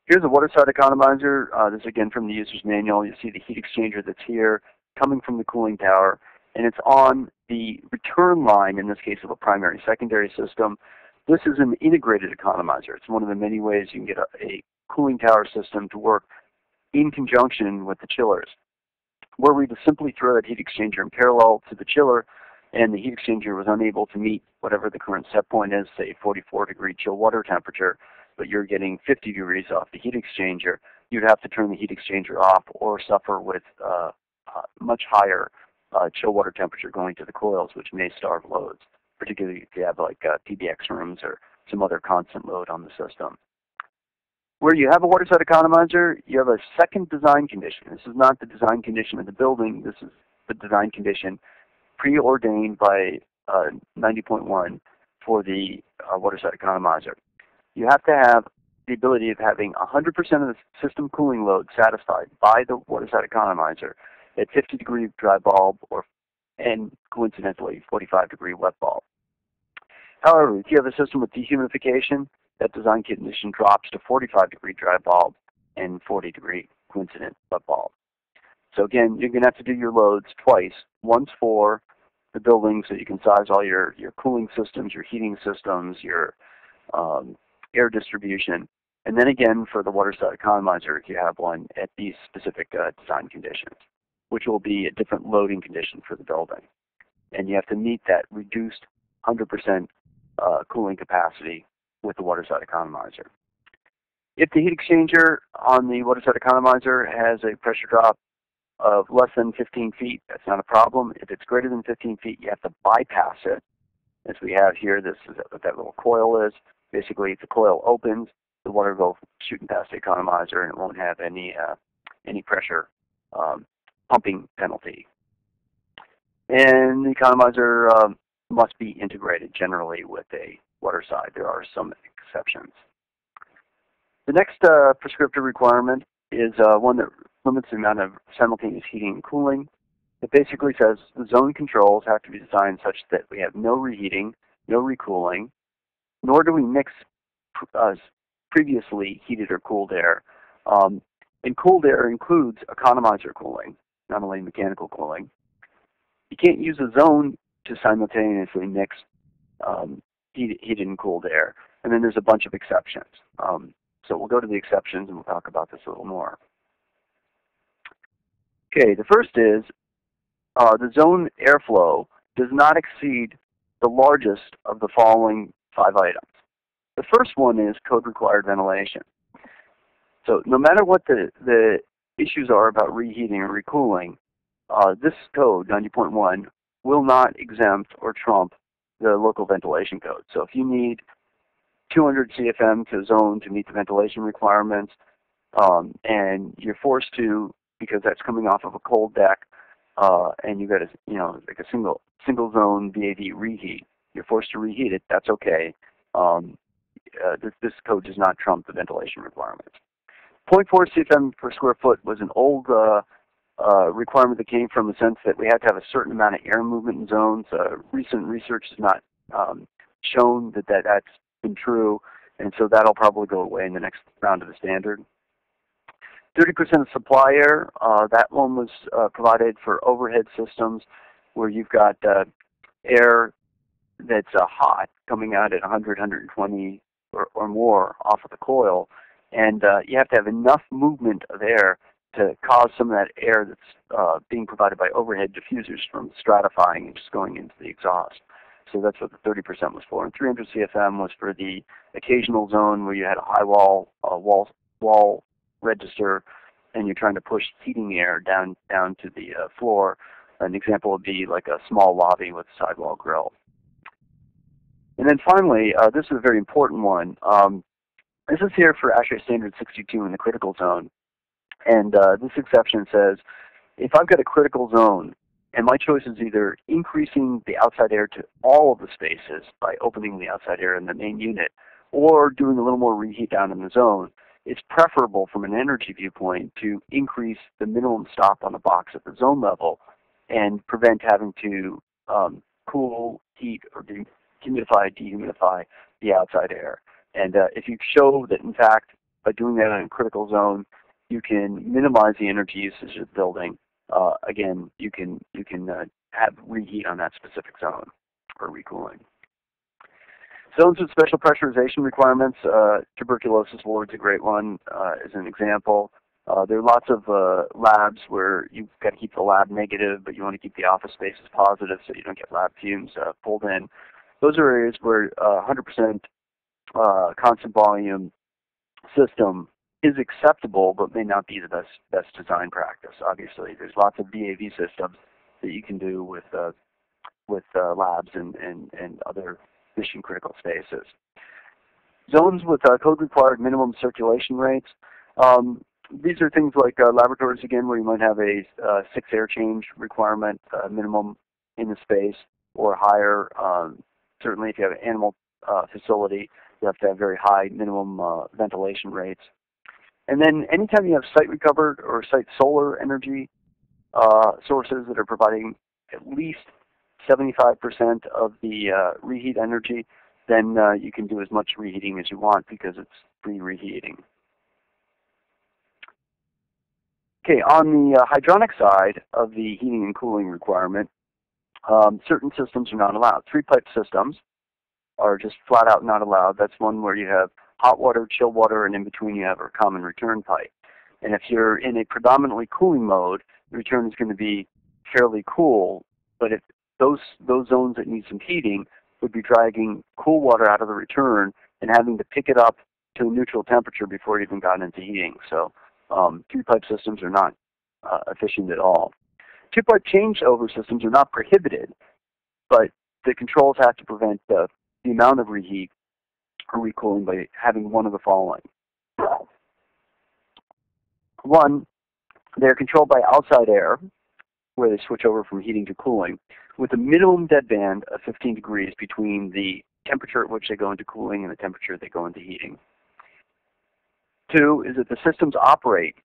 Here's a water-side economizer. This is again from the user's manual. You see the heat exchanger that's here coming from the cooling tower, and it's on the return line, in this case of a primary-secondary system. This is an integrated economizer. It's one of the many ways you can get a cooling tower system to work in conjunction with the chillers. Were we to simply throw that heat exchanger in parallel to the chiller, and the heat exchanger was unable to meet whatever the current set point is, say 44-degree chill water temperature, but you're getting 50 degrees off the heat exchanger, you'd have to turn the heat exchanger off or suffer with much higher chill water temperature going to the coils, which may starve loads, particularly if you have like PBX rooms or some other constant load on the system. Where you have a water-side economizer, you have a second design condition. This is not the design condition of the building. This is the design condition preordained by 90.1 for the water-side economizer. You have to have the ability of having 100% of the system cooling load satisfied by the water-side economizer at 50-degree dry bulb and coincidentally 45-degree wet bulb. However, if you have a system with dehumidification, that design condition drops to 45-degree dry bulb and 40-degree coincident wet bulb. So again, you're going to have to do your loads twice, once for the building so you can size all your cooling systems, your heating systems, your air distribution, and then again for the water-side economizer if you have one at these specific design conditions, which will be a different loading condition for the building. And you have to meet that reduced 100% cooling capacity with the water-side economizer. If the heat exchanger on the water-side economizer has a pressure drop of less than 15 feet, that's not a problem. If it's greater than 15 feet, you have to bypass it, as we have here. This is what that little coil is. Basically, if the coil opens, the water will go shooting past the economizer, and it won't have any pressure pumping penalty. And the economizer must be integrated generally with a water side. There are some exceptions. The next prescriptive requirement is one that limits the amount of simultaneous heating and cooling. It basically says the zone controls have to be designed such that we have no reheating, no recooling, nor do we mix previously heated or cooled air. And cooled air includes economizer cooling, not only mechanical cooling. You can't use a zone to simultaneously mix heated and cooled air. And then there's a bunch of exceptions. So we'll go to the exceptions and we'll talk about this a little more. Okay, the first is the zone airflow does not exceed the largest of the following 5 items. The first one is code-required ventilation. So no matter what the issues are about reheating or recooling, this code, 90.1, will not exempt or trump the local ventilation code. So if you need 200 CFM to zone to meet the ventilation requirements, and you're forced to, because that's coming off of a cold deck, and you've got a, like a single zone VAV reheat, you're forced to reheat it, that's okay. This code does not trump the ventilation requirements. 0.4 CFM per square foot was an old requirement that came from the sense that we had to have a certain amount of air movement in zones. Recent research has not shown that that's been true, and so that'll probably go away in the next round of the standard. 30% of supply air, that one was provided for overhead systems where you've got air that's hot coming out at 100, 120 or more off of the coil, and you have to have enough movement of air to cause some of that air that's being provided by overhead diffusers from stratifying and just going into the exhaust. So that's what the 30% was for. And 300 CFM was for the occasional zone where you had a high wall register, and you're trying to push heating air down to the floor. An example would be like a small lobby with a sidewall grill. And then finally, this is a very important one. This is here for ASHRAE Standard 62 in the critical zone. And this exception says, if I've got a critical zone, and my choice is either increasing the outside air to all of the spaces by opening the outside air in the main unit, or doing a little more reheat down in the zone, it's preferable from an energy viewpoint to increase the minimum stop on the box at the zone level and prevent having to cool, heat, or humidify, dehumidify the outside air. And if you show that, in fact, by doing that in a critical zone, you can minimize the energy usage of the building, again, you can have reheat on that specific zone or recooling. Zones with special pressurization requirements, tuberculosis ward's a great one as an example. There are lots of labs where you've got to keep the lab negative, but you want to keep the office spaces positive so you don't get lab fumes pulled in. Those are areas where 100% constant volume system is acceptable, but may not be the best design practice. Obviously, there's lots of VAV systems that you can do with labs and other mission critical spaces. Zones with code required minimum circulation rates. These are things like laboratories, again, where you might have a 6 air change requirement minimum in the space or higher. Certainly, if you have an animal facility, you have to have very high minimum ventilation rates. And then anytime you have site recovered or site solar energy sources that are providing at least 75% of the reheat energy, then you can do as much reheating as you want because it's free reheating. Okay, on the hydronic side of the heating and cooling requirement, certain systems are not allowed. 3-pipe systems are just flat out not allowed. That's one where you have hot water, chill water, and in between you have a common return pipe. And if you're in a predominantly cooling mode, the return is going to be fairly cool, but if those zones that need some heating would be dragging cool water out of the return and having to pick it up to a neutral temperature before it even got into heating. So three-pipe systems are not efficient at all. Two-pipe changeover systems are not prohibited, but the controls have to prevent the amount of reheat or recooling by having one of the following. One, they're controlled by outside air, where they switch over from heating to cooling, with a minimum deadband of 15 degrees between the temperature at which they go into cooling and the temperature they go into heating. Two is that the systems operate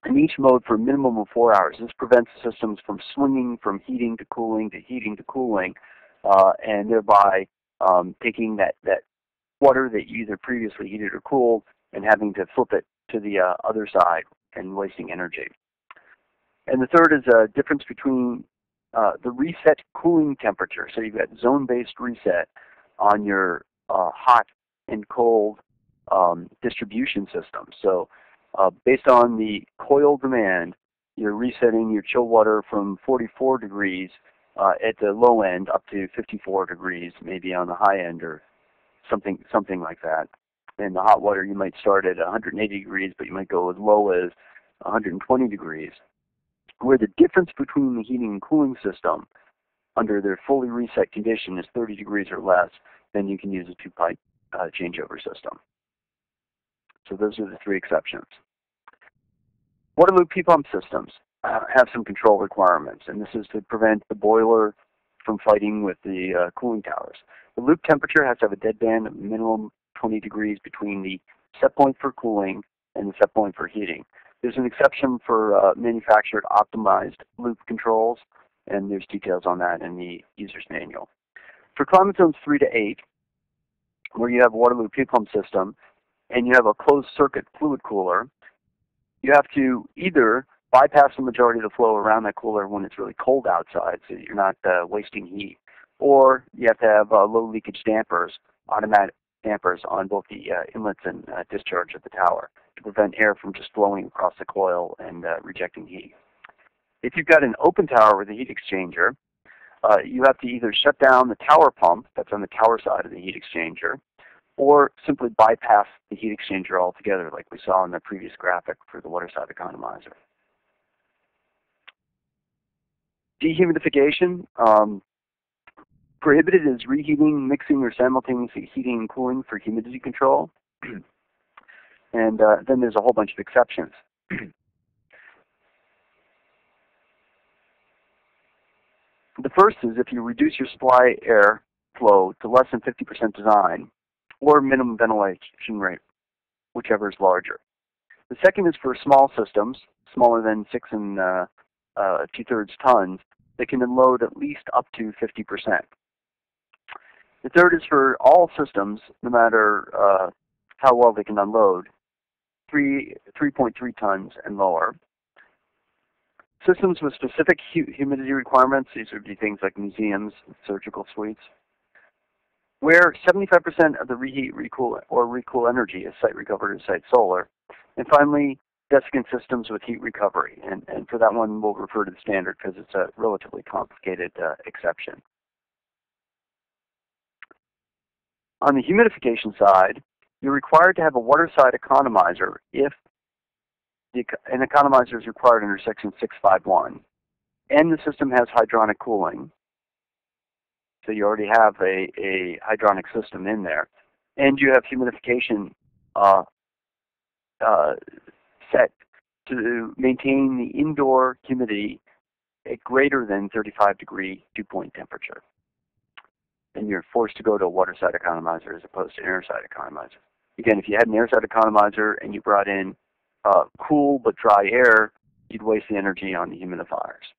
in each mode for a minimum of 4 hours. This prevents the systems from swinging from heating to cooling to heating to cooling, and thereby taking that water that you either previously heated or cooled and having to flip it to the other side and wasting energy. And the third is a difference between the reset cooling temperature. So you've got zone-based reset on your hot and cold distribution system. So based on the coil demand, you're resetting your chill water from 44 degrees at the low end up to 54 degrees, maybe on the high end, or something like that. In the hot water, you might start at 180 degrees, but you might go as low as 120 degrees. Where the difference between the heating and cooling system under their fully reset condition is 30 degrees or less, then you can use a two-pipe changeover system. So those are the three exceptions. Water loop heat pump systems have some control requirements, and this is to prevent the boiler from fighting with the cooling towers. The loop temperature has to have a deadband of minimum 20 degrees between the set point for cooling and the set point for heating. There's an exception for manufactured optimized loop controls, and there's details on that in the user's manual. For climate zones 3 to 8, where you have a water loop heat pump system and you have a closed circuit fluid cooler, you have to either bypass the majority of the flow around that cooler when it's really cold outside so that you're not wasting heat, or you have to have low leakage dampers, automatic dampers on both the inlets and discharge of the tower to prevent air from just flowing across the coil and rejecting heat. If you've got an open tower with a heat exchanger, you have to either shut down the tower pump that's on the tower side of the heat exchanger, or simply bypass the heat exchanger altogether, like we saw in the previous graphic for the water side economizer. Dehumidification. Prohibited is reheating, mixing, or simultaneously heating and cooling for humidity control. And then there's a whole bunch of exceptions. The first is if you reduce your supply air flow to less than 50% design, or minimum ventilation rate, whichever is larger. The second is for small systems, smaller than 6 2/3 tons, that can unload at least up to 50%. The third is for all systems, no matter how well they can unload, 3.3 tons and lower. Systems with specific humidity requirements, these would be things like museums, surgical suites, where 75% of the reheat, recool, or recool energy is site recovered or site solar. And finally, desiccant systems with heat recovery. And for that one, we'll refer to the standard because it's a relatively complicated exception. On the humidification side, you're required to have a water side economizer if an economizer is required under Section 651, and the system has hydronic cooling. So you already have a hydronic system in there, and you have humidification set to maintain the indoor humidity at greater than 35-degree dew-point temperature. And you're forced to go to a water side economizer as opposed to an air side economizer. Again, if you had an air side economizer and you brought in cool but dry air, you'd waste the energy on the humidifiers.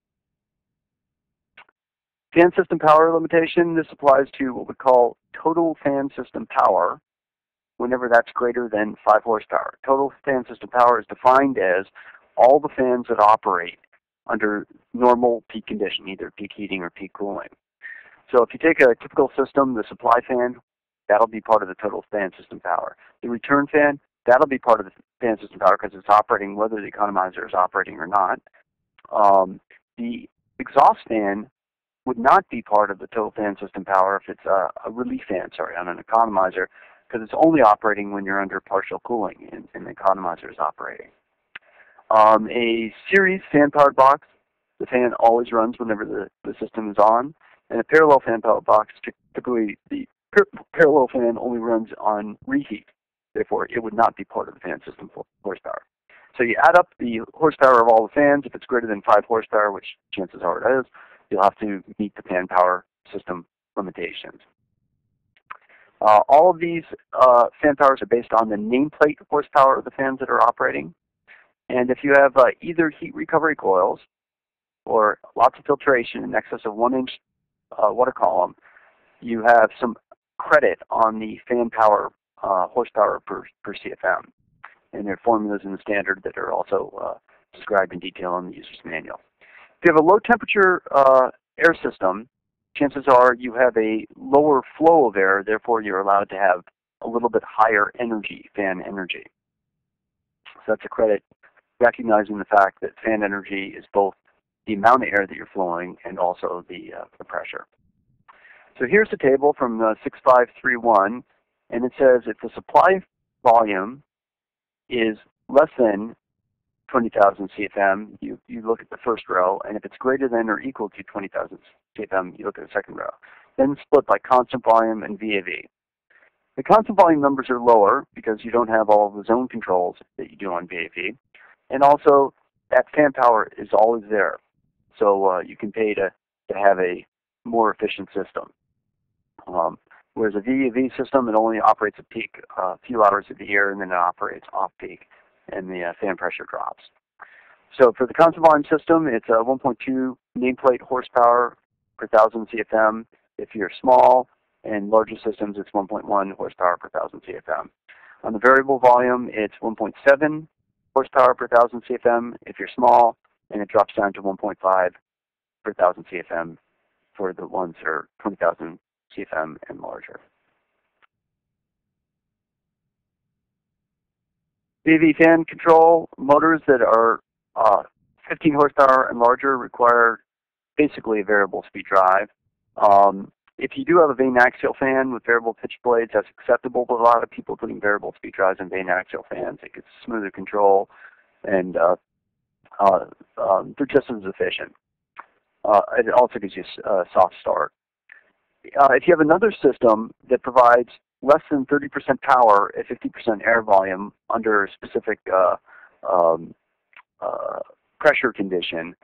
Fan system power limitation, this applies to what we call total fan system power whenever that's greater than 5 horsepower. Total fan system power is defined as all the fans that operate under normal peak condition, either peak heating or peak cooling. So if you take a typical system, the supply fan, that'll be part of the total fan system power. The return fan, that'll be part of the fan system power because it's operating whether the economizer is operating or not. The exhaust fan would not be part of the total fan system power if it's a relief fan, sorry, on an economizer, because it's only operating when you're under partial cooling and the economizer is operating. A series fan-powered box, the fan always runs whenever the system is on, and a parallel fan-powered box, typically the parallel fan only runs on reheat. Therefore, it would not be part of the fan system horsepower. So you add up the horsepower of all the fans. If it's greater than 5 horsepower, which chances are it is, you'll have to meet the fan power system limitations. All of these fan powers are based on the nameplate horsepower of the fans that are operating. And if you have either heat recovery coils or lots of filtration in excess of 1-inch water column, you have some credit on the fan power horsepower per CFM. And there are formulas in the standard that are also described in detail in the user's manual. If you have a low temperature air system, chances are you have a lower flow of air, therefore you're allowed to have a little bit higher energy, fan energy. So that's a credit recognizing the fact that fan energy is both the amount of air that you're flowing and also the pressure. So here's the table from 6531, and it says if the supply volume is less than 20,000 CFM, you look at the first row, and if it's greater than or equal to 20,000 CFM, you look at the second row. Then split by constant volume and VAV. The constant volume numbers are lower because you don't have all of the zone controls that you do on VAV, and also that fan power is always there. So you can pay to have a more efficient system. Whereas a VAV system, it only operates at peak a few hours of the year, and then it operates off-peak, and the fan pressure drops. So for the constant volume system, it's a 1.2 nameplate horsepower per 1,000 CFM. If you're small, and larger systems, it's 1.1 horsepower per 1,000 CFM. On the variable volume, it's 1.7 horsepower per 1,000 CFM if you're small, and it drops down to 1.5 per 1,000 CFM for the ones that are 20,000 CFM and larger. VAV fan control motors that are 15 horsepower and larger require basically a variable speed drive. If you do have a vane axial fan with variable pitch blades, that's acceptable, but a lot of people putting variable speed drives in vane axial fans. It gets smoother control, and they're just as efficient. It also gives you a soft start. If you have another system that provides less than 30% power at 50% air volume under a specific pressure condition,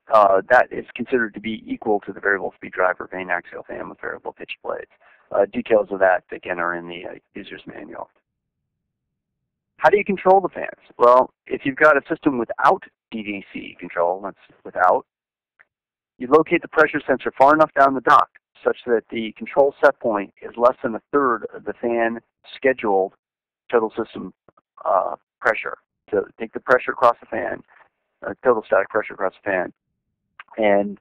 that is considered to be equal to the variable speed drive or vane axial fan with variable pitch blades. Details of that, again, are in the user's manual. How do you control the fans? Well, if you've got a system without DDC control, that's without, you locate the pressure sensor far enough down the duct such that the control set point is less than a third of the fan scheduled total system pressure. So take the pressure across the fan, total static pressure across the fan, and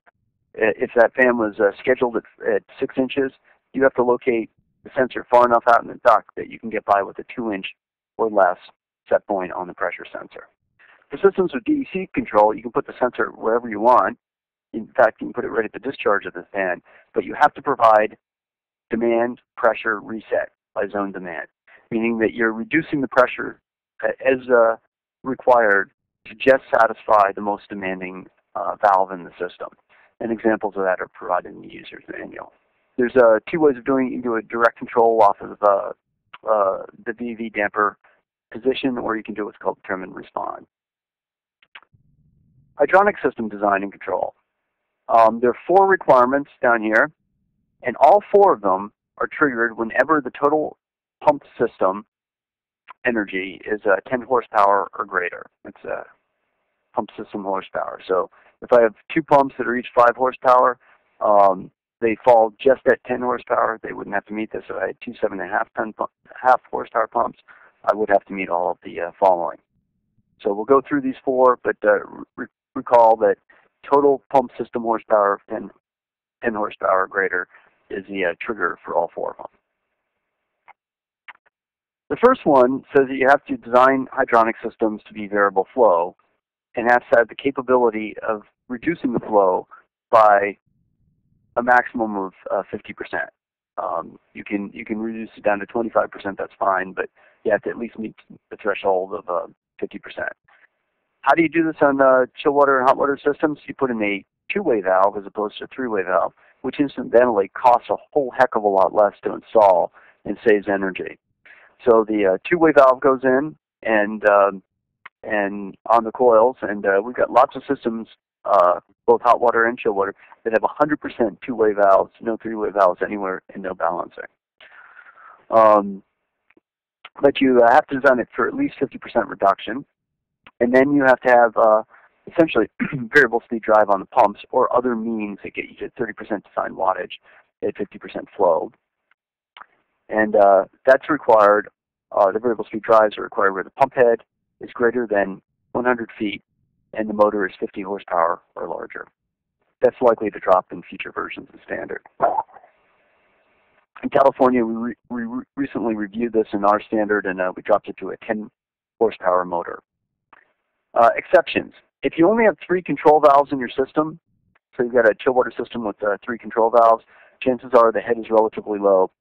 if that fan was scheduled at 6 inches, you have to locate the sensor far enough out in the duct that you can get by with a 2-inch or less set point on the pressure sensor. For systems with DEC control, you can put the sensor wherever you want. In fact, you can put it right at the discharge of the fan, but you have to provide demand pressure reset by zone demand, meaning that you're reducing the pressure as required to just satisfy the most demanding valve in the system. And examples of that are provided in the user's manual. There's 2 ways of doing it. You can do a direct control off of the VAV damper position, or you can do what's called determine respond. Hydronic system design and control. There are 4 requirements down here, and all 4 of them are triggered whenever the total pump system energy is 10 horsepower or greater. It's pump system horsepower. So if I have 2 pumps that are each 5 horsepower, they fall just at 10 horsepower. They wouldn't have to meet this. If I had 2 7.5 horsepower pumps, I would have to meet all of the following. So we'll go through these 4, but recall that total pump system horsepower of 10 horsepower or greater is the trigger for all 4 of them. The first one says that you have to design hydronic systems to be variable flow and have to have the capability of reducing the flow by a maximum of 50%. You can reduce it down to 25%. That's fine, but you have to at least meet the threshold of 50%. How do you do this on chill water and hot water systems? You put in a two-way valve as opposed to a three-way valve, which incidentally costs a whole heck of a lot less to install and saves energy. So the two-way valve goes in and on the coils, and we've got lots of systems, both hot water and chill water, that have 100% two-way valves, no three-way valves anywhere, and no balancing. But you have to design it for at least 50% reduction, and then you have to have essentially variable speed drive on the pumps or other means that get you to 30% design wattage at 50% flow. And that's required, the variable speed drives are required where the pump head is greater than 100 feet and the motor is 50 horsepower or larger. That's likely to drop in future versions of standard. In California, we recently reviewed this in our standard, and we dropped it to a 10 horsepower motor. Exceptions. If you only have 3 control valves in your system, so you've got a chill water system with 3 control valves, chances are the head is relatively low.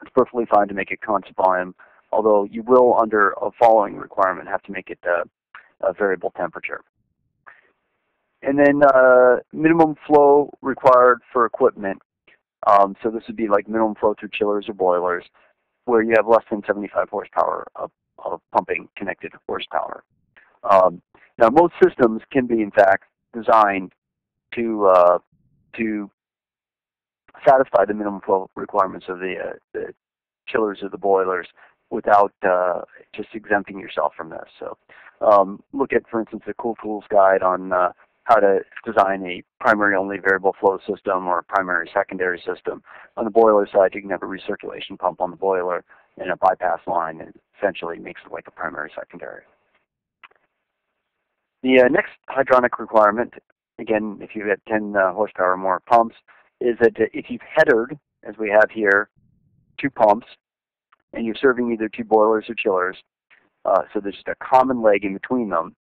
It's perfectly fine to make it constant volume, although you will, under a following requirement, have to make it a variable temperature. And then minimum flow required for equipment. So this would be like minimum flow through chillers or boilers, where you have less than 75 horsepower of pumping connected horsepower. Now, most systems can be, in fact, designed to satisfy the minimum flow requirements of the chillers or the boilers without just exempting yourself from this. So look at, for instance, the Cool Tools guide on how to design a primary-only variable flow system or a primary-secondary system. On the boiler side, you can have a recirculation pump on the boiler and a bypass line, and essentially makes it like a primary-secondary. The next hydronic requirement, again, if you have 10 horsepower or more pumps, is that if you've headered, as we have here, 2 pumps, and you're serving either 2 boilers or chillers, so there's just a common leg in between them,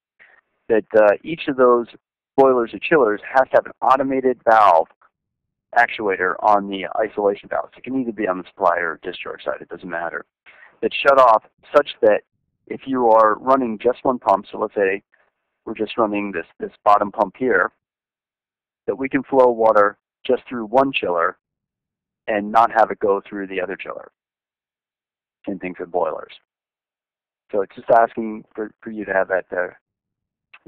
that each of those boilers or chillers has to have an automated valve actuator on the isolation valves. It can either be on the supply or discharge side, it doesn't matter. That's shut off such that if you are running just one pump, so let's say we're just running this bottom pump here, that we can flow water just through one chiller and not have it go through the other chiller. Same thing for boilers. So it's just asking for you to have that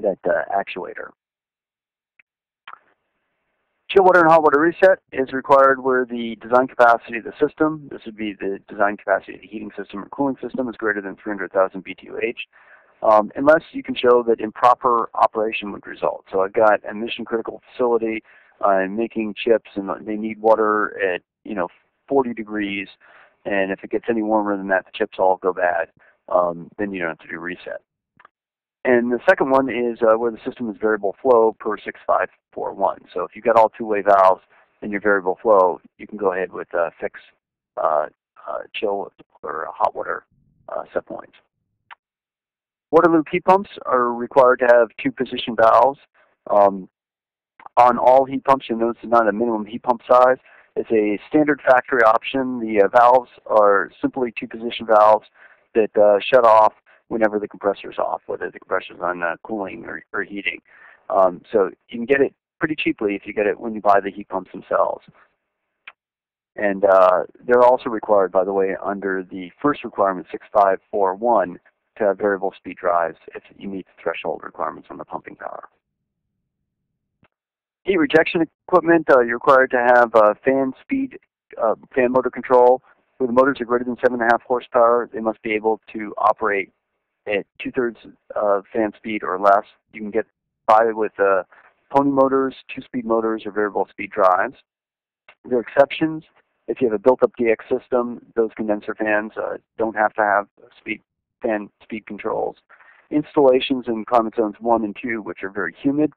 actuator. Chill water and hot water reset is required where the design capacity of the system, this would be the design capacity of the heating system or cooling system, is greater than 300,000 BTUH, unless you can show that improper operation would result. So I've got a mission critical facility, I'm making chips and they need water at 40 degrees, and if it gets any warmer than that, the chips all go bad. Then you don't have to do reset. And the second one is where the system is variable flow per 6541. So if you've got all two-way valves and your variable flow, you can go ahead with fixed chill or hot water set points. Water loop heat pumps are required to have 2-position valves. On all heat pumps, you'll notice it's not a minimum heat pump size. It's a standard factory option. The valves are simply 2-position valves that shut off whenever the compressor is off, whether the compressor is on cooling or heating. So you can get it pretty cheaply if you get it when you buy the heat pumps themselves. And they're also required, by the way, under the first requirement, 6541, to have variable speed drives if you meet the threshold requirements on the pumping power. Heat rejection equipment, you're required to have fan motor control. Where the motors are greater than 7.5 horsepower, they must be able to operate at 2/3 of fan speed or less. You can get by with pony motors, 2-speed motors, or variable speed drives. There are exceptions. If you have a built-up DX system, those condenser fans don't have to have fan speed controls. Installations in climate zones 1 and 2, which are very humid,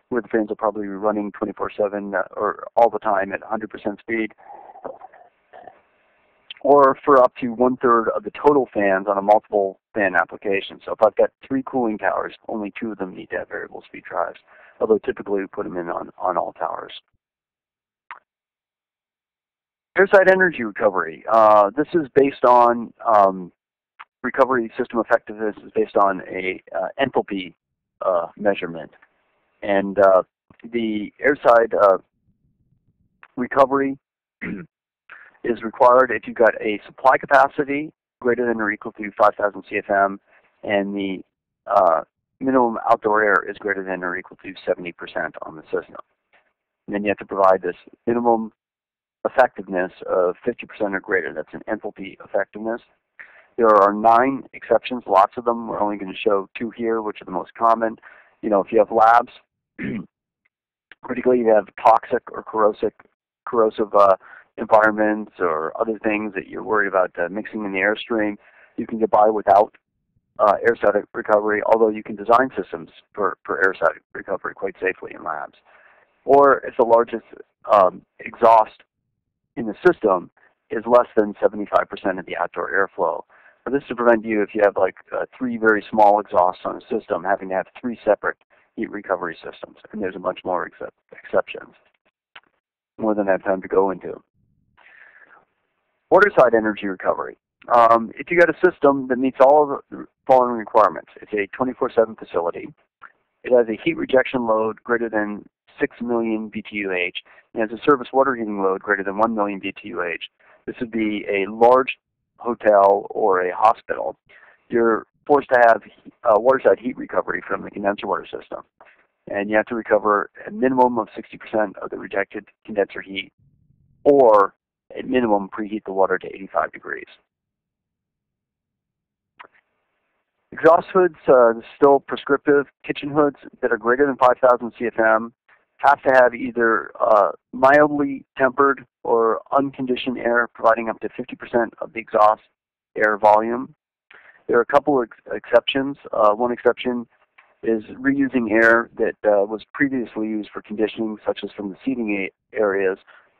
where the fans will probably be running 24/7 or all the time at 100% speed, or for up to 1/3 of the total fans on a multiple fan application. So if I've got 3 cooling towers, only 2 of them need to have variable speed drives, although typically we put them in on all towers. Airside energy recovery. This is based on recovery system effectiveness is based on a enthalpy measurement, and the airside recovery is required if you've got a supply capacity greater than or equal to 5,000 CFM, and the minimum outdoor air is greater than or equal to 70% on the system. And then you have to provide this minimum effectiveness of 50% or greater. That's an enthalpy effectiveness. There are 9 exceptions, lots of them. We're only going to show 2 here, which are the most common. You know, if you have labs, particularly you have toxic or corrosive environments or other things that you're worried about mixing in the airstream, you can get by without airside recovery, although you can design systems for airside recovery quite safely in labs. Or if the largest exhaust in the system is less than 75% of the outdoor airflow. Now, this is to prevent you, if you have like 3 very small exhausts on a system, having to have 3 separate heat recovery systems. And there's a much more exceptions, more than I have time to go into. Waterside energy recovery. If you got a system that meets all of the following requirements, it's a 24/7 facility. It has a heat rejection load greater than 6 million BTUH, and has a surface water heating load greater than 1 million BTUH. This would be a large hotel or a hospital. You're forced to have waterside heat recovery from the condenser water system, and you have to recover a minimum of 60% of the rejected condenser heat, or at minimum preheat the water to 85 degrees. Exhaust hoods, still prescriptive. Kitchen hoods that are greater than 5,000 CFM have to have either mildly tempered or unconditioned air, providing up to 50% of the exhaust air volume. There are a couple of exceptions. One exception is reusing air that was previously used for conditioning, such as from the seating areas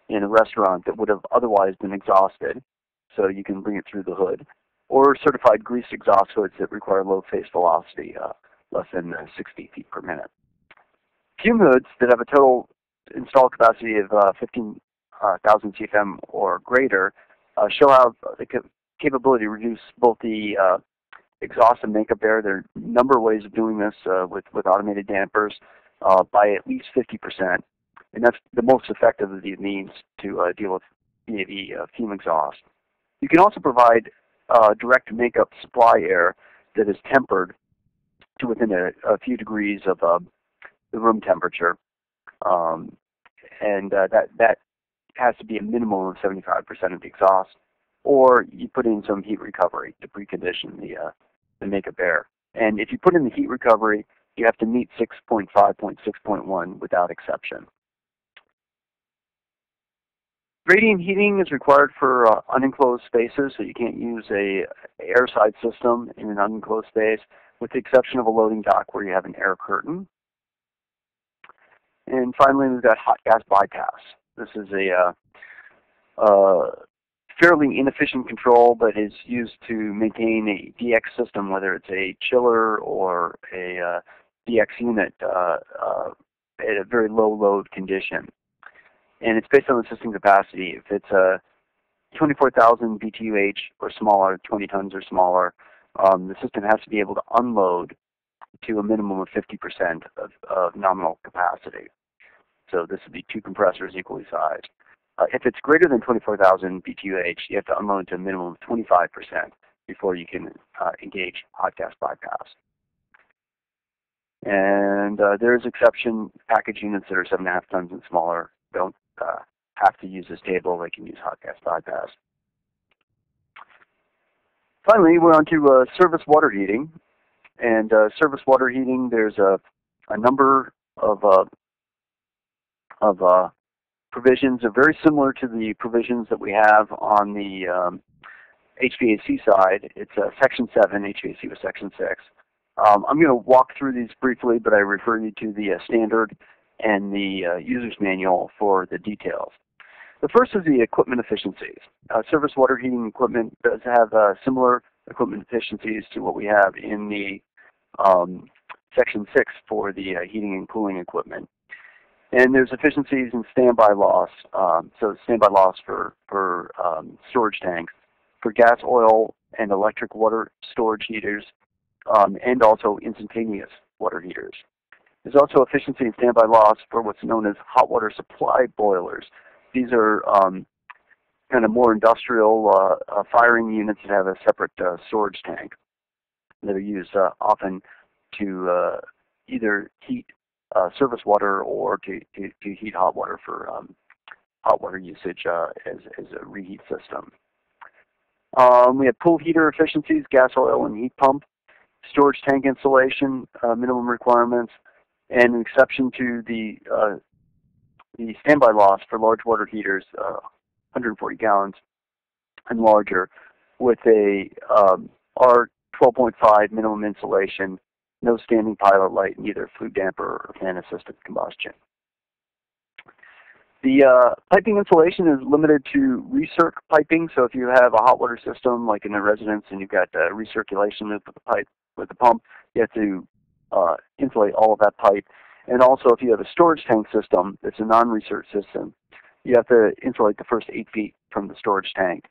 in a restaurant that would have otherwise been exhausted, so you can bring it through the hood. Or certified greased exhaust hoods that require low face velocity, less than 60 feet per minute. Fume hoods that have a total installed capacity of 15,000 CFM or greater shall have the capability to reduce both the exhaust and makeup air. There are a number of ways of doing this with automated dampers by at least 50%, and that's the most effective of these means to deal with VAV fume exhaust. You can also provide direct makeup supply air that is tempered to within a few degrees of the room temperature, and that has to be a minimum of 75% of the exhaust, or you put in some heat recovery to precondition the makeup air. And if you put in the heat recovery, you have to meet 6.5.6.1 without exception. Radiant heating is required for unenclosed spaces, so you can't use a airside system in an unenclosed space, with the exception of a loading dock where you have an air curtain. And finally, we've got hot gas bypass. This is a fairly inefficient control, but is used to maintain a DX system, whether it's a chiller or a DX unit at a very low load condition. And it's based on the system capacity. If it's 24,000 BTUH or smaller, 20 tons or smaller, the system has to be able to unload to a minimum of 50% of nominal capacity. So this would be 2 compressors equally sized. If it's greater than 24,000 BTUH, you have to unload to a minimum of 25% before you can engage hot gas bypass. And there's exception package units that are 7.5 tons and smaller don't have to use this table. They can use hot gas bypass. Finally, we're on to service water heating. And service water heating, there's a number of provisions are very similar to the provisions that we have on the HVAC side. It's Section 7, HVAC was Section 6. I'm going to walk through these briefly, but I refer you to the standard and the user's manual for the details. The first is the equipment efficiencies. Service water heating equipment does have similar equipment efficiencies to what we have in the Section 6 for the heating and cooling equipment. And there's efficiencies and standby loss. So standby loss for storage tanks, for gas, oil, and electric water storage heaters, and also instantaneous water heaters. There's also efficiency and standby loss for what's known as hot water supply boilers. These are kind of more industrial firing units that have a separate storage tank that are used often to either heat surface water or to heat hot water for hot water usage as a reheat system. We have pool heater efficiencies, gas, oil, and heat pump, storage tank installation, minimum requirements, and an exception to the standby loss for large water heaters, 140 gallons and larger, with a R12.5 minimum insulation, no standing pilot light, neither flue damper or fan-assisted combustion. The piping insulation is limited to recirc piping, so if you have a hot water system like in a residence and you've got recirculation with the pump, you have to insulate all of that pipe. And also if you have a storage tank system that's a non-recirc system, you have to insulate the first 8 feet from the storage tank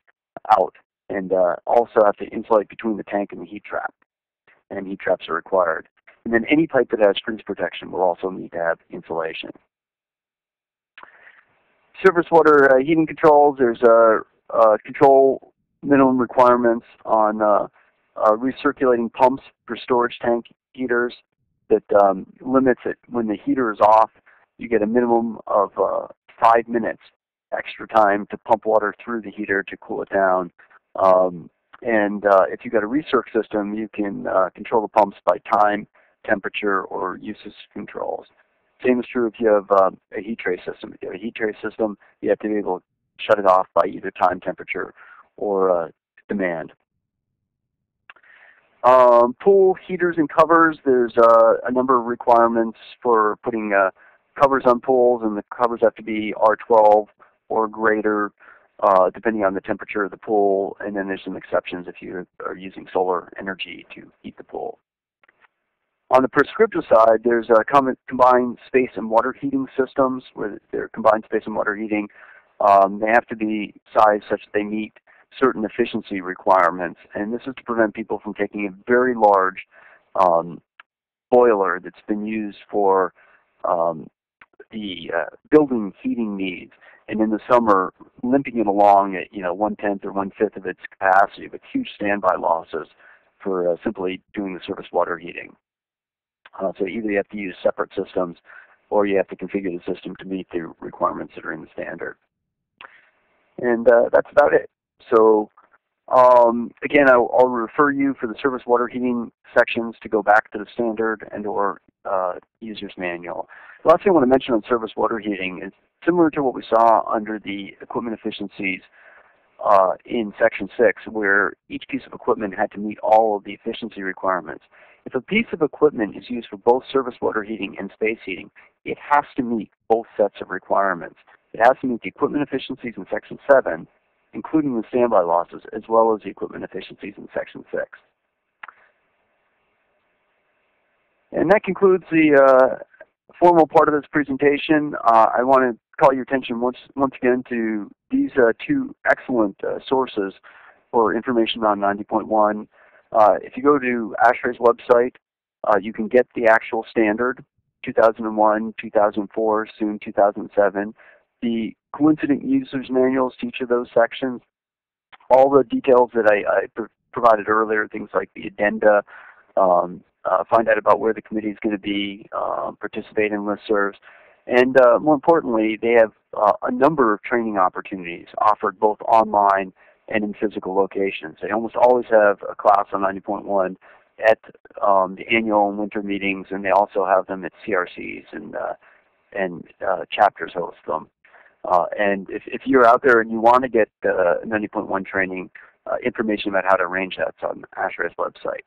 out, and also have to insulate between the tank and the heat trap. And heat traps are required. And then any pipe that has freeze protection will also need to have insulation. Surface water heating controls, there's control minimum requirements on recirculating pumps for storage tank heaters that limits it. When the heater is off, you get a minimum of 5 minutes extra time to pump water through the heater to cool it down. And if you've got a recirc system, you can control the pumps by time, temperature, or usage controls. Same is true if you have a heat trace system. If you have a heat trace system, you have to be able to shut it off by either time, temperature, or demand. Pool heaters and covers, there's a number of requirements for putting covers on pools, and the covers have to be R12 or greater, depending on the temperature of the pool, and then there's some exceptions if you are using solar energy to heat the pool. On the prescriptive side, there's combined space and water heating systems, where they're combined space and water heating. They have to be sized such that they meet certain efficiency requirements, and this is to prevent people from taking a very large boiler that's been used for the building heating needs, and in the summer limping it along at 1/10 or 1/5 of its capacity with huge standby losses for simply doing the surface water heating. So either you have to use separate systems or you have to configure the system to meet the requirements that are in the standard. And that's about it. So again, I'll refer you for the surface water heating sections to go back to the standard and or user's manual. The last thing I want to mention on surface water heating is similar to what we saw under the equipment efficiencies in Section 6, where each piece of equipment had to meet all of the efficiency requirements. If a piece of equipment is used for both surface water heating and space heating, it has to meet both sets of requirements. It has to meet the equipment efficiencies in Section 7, including the standby losses, as well as the equipment efficiencies in Section 6. And that concludes the formal part of this presentation. I want to call your attention once again to these two excellent sources for information on 90.1. If you go to ASHRAE's website, you can get the actual standard, 2001, 2004, soon 2007, the coincident users manuals to each of those sections, all the details that I provided earlier, things like the addenda, find out about where the committee is going to be, participate in listservs, and more importantly, they have a number of training opportunities offered both online and in physical locations. They almost always have a class on 90.1 at the annual and winter meetings, and they also have them at CRCs and chapters host them. And if you're out there and you want to get 90.1 training, information about how to arrange that's on ASHRAE's website.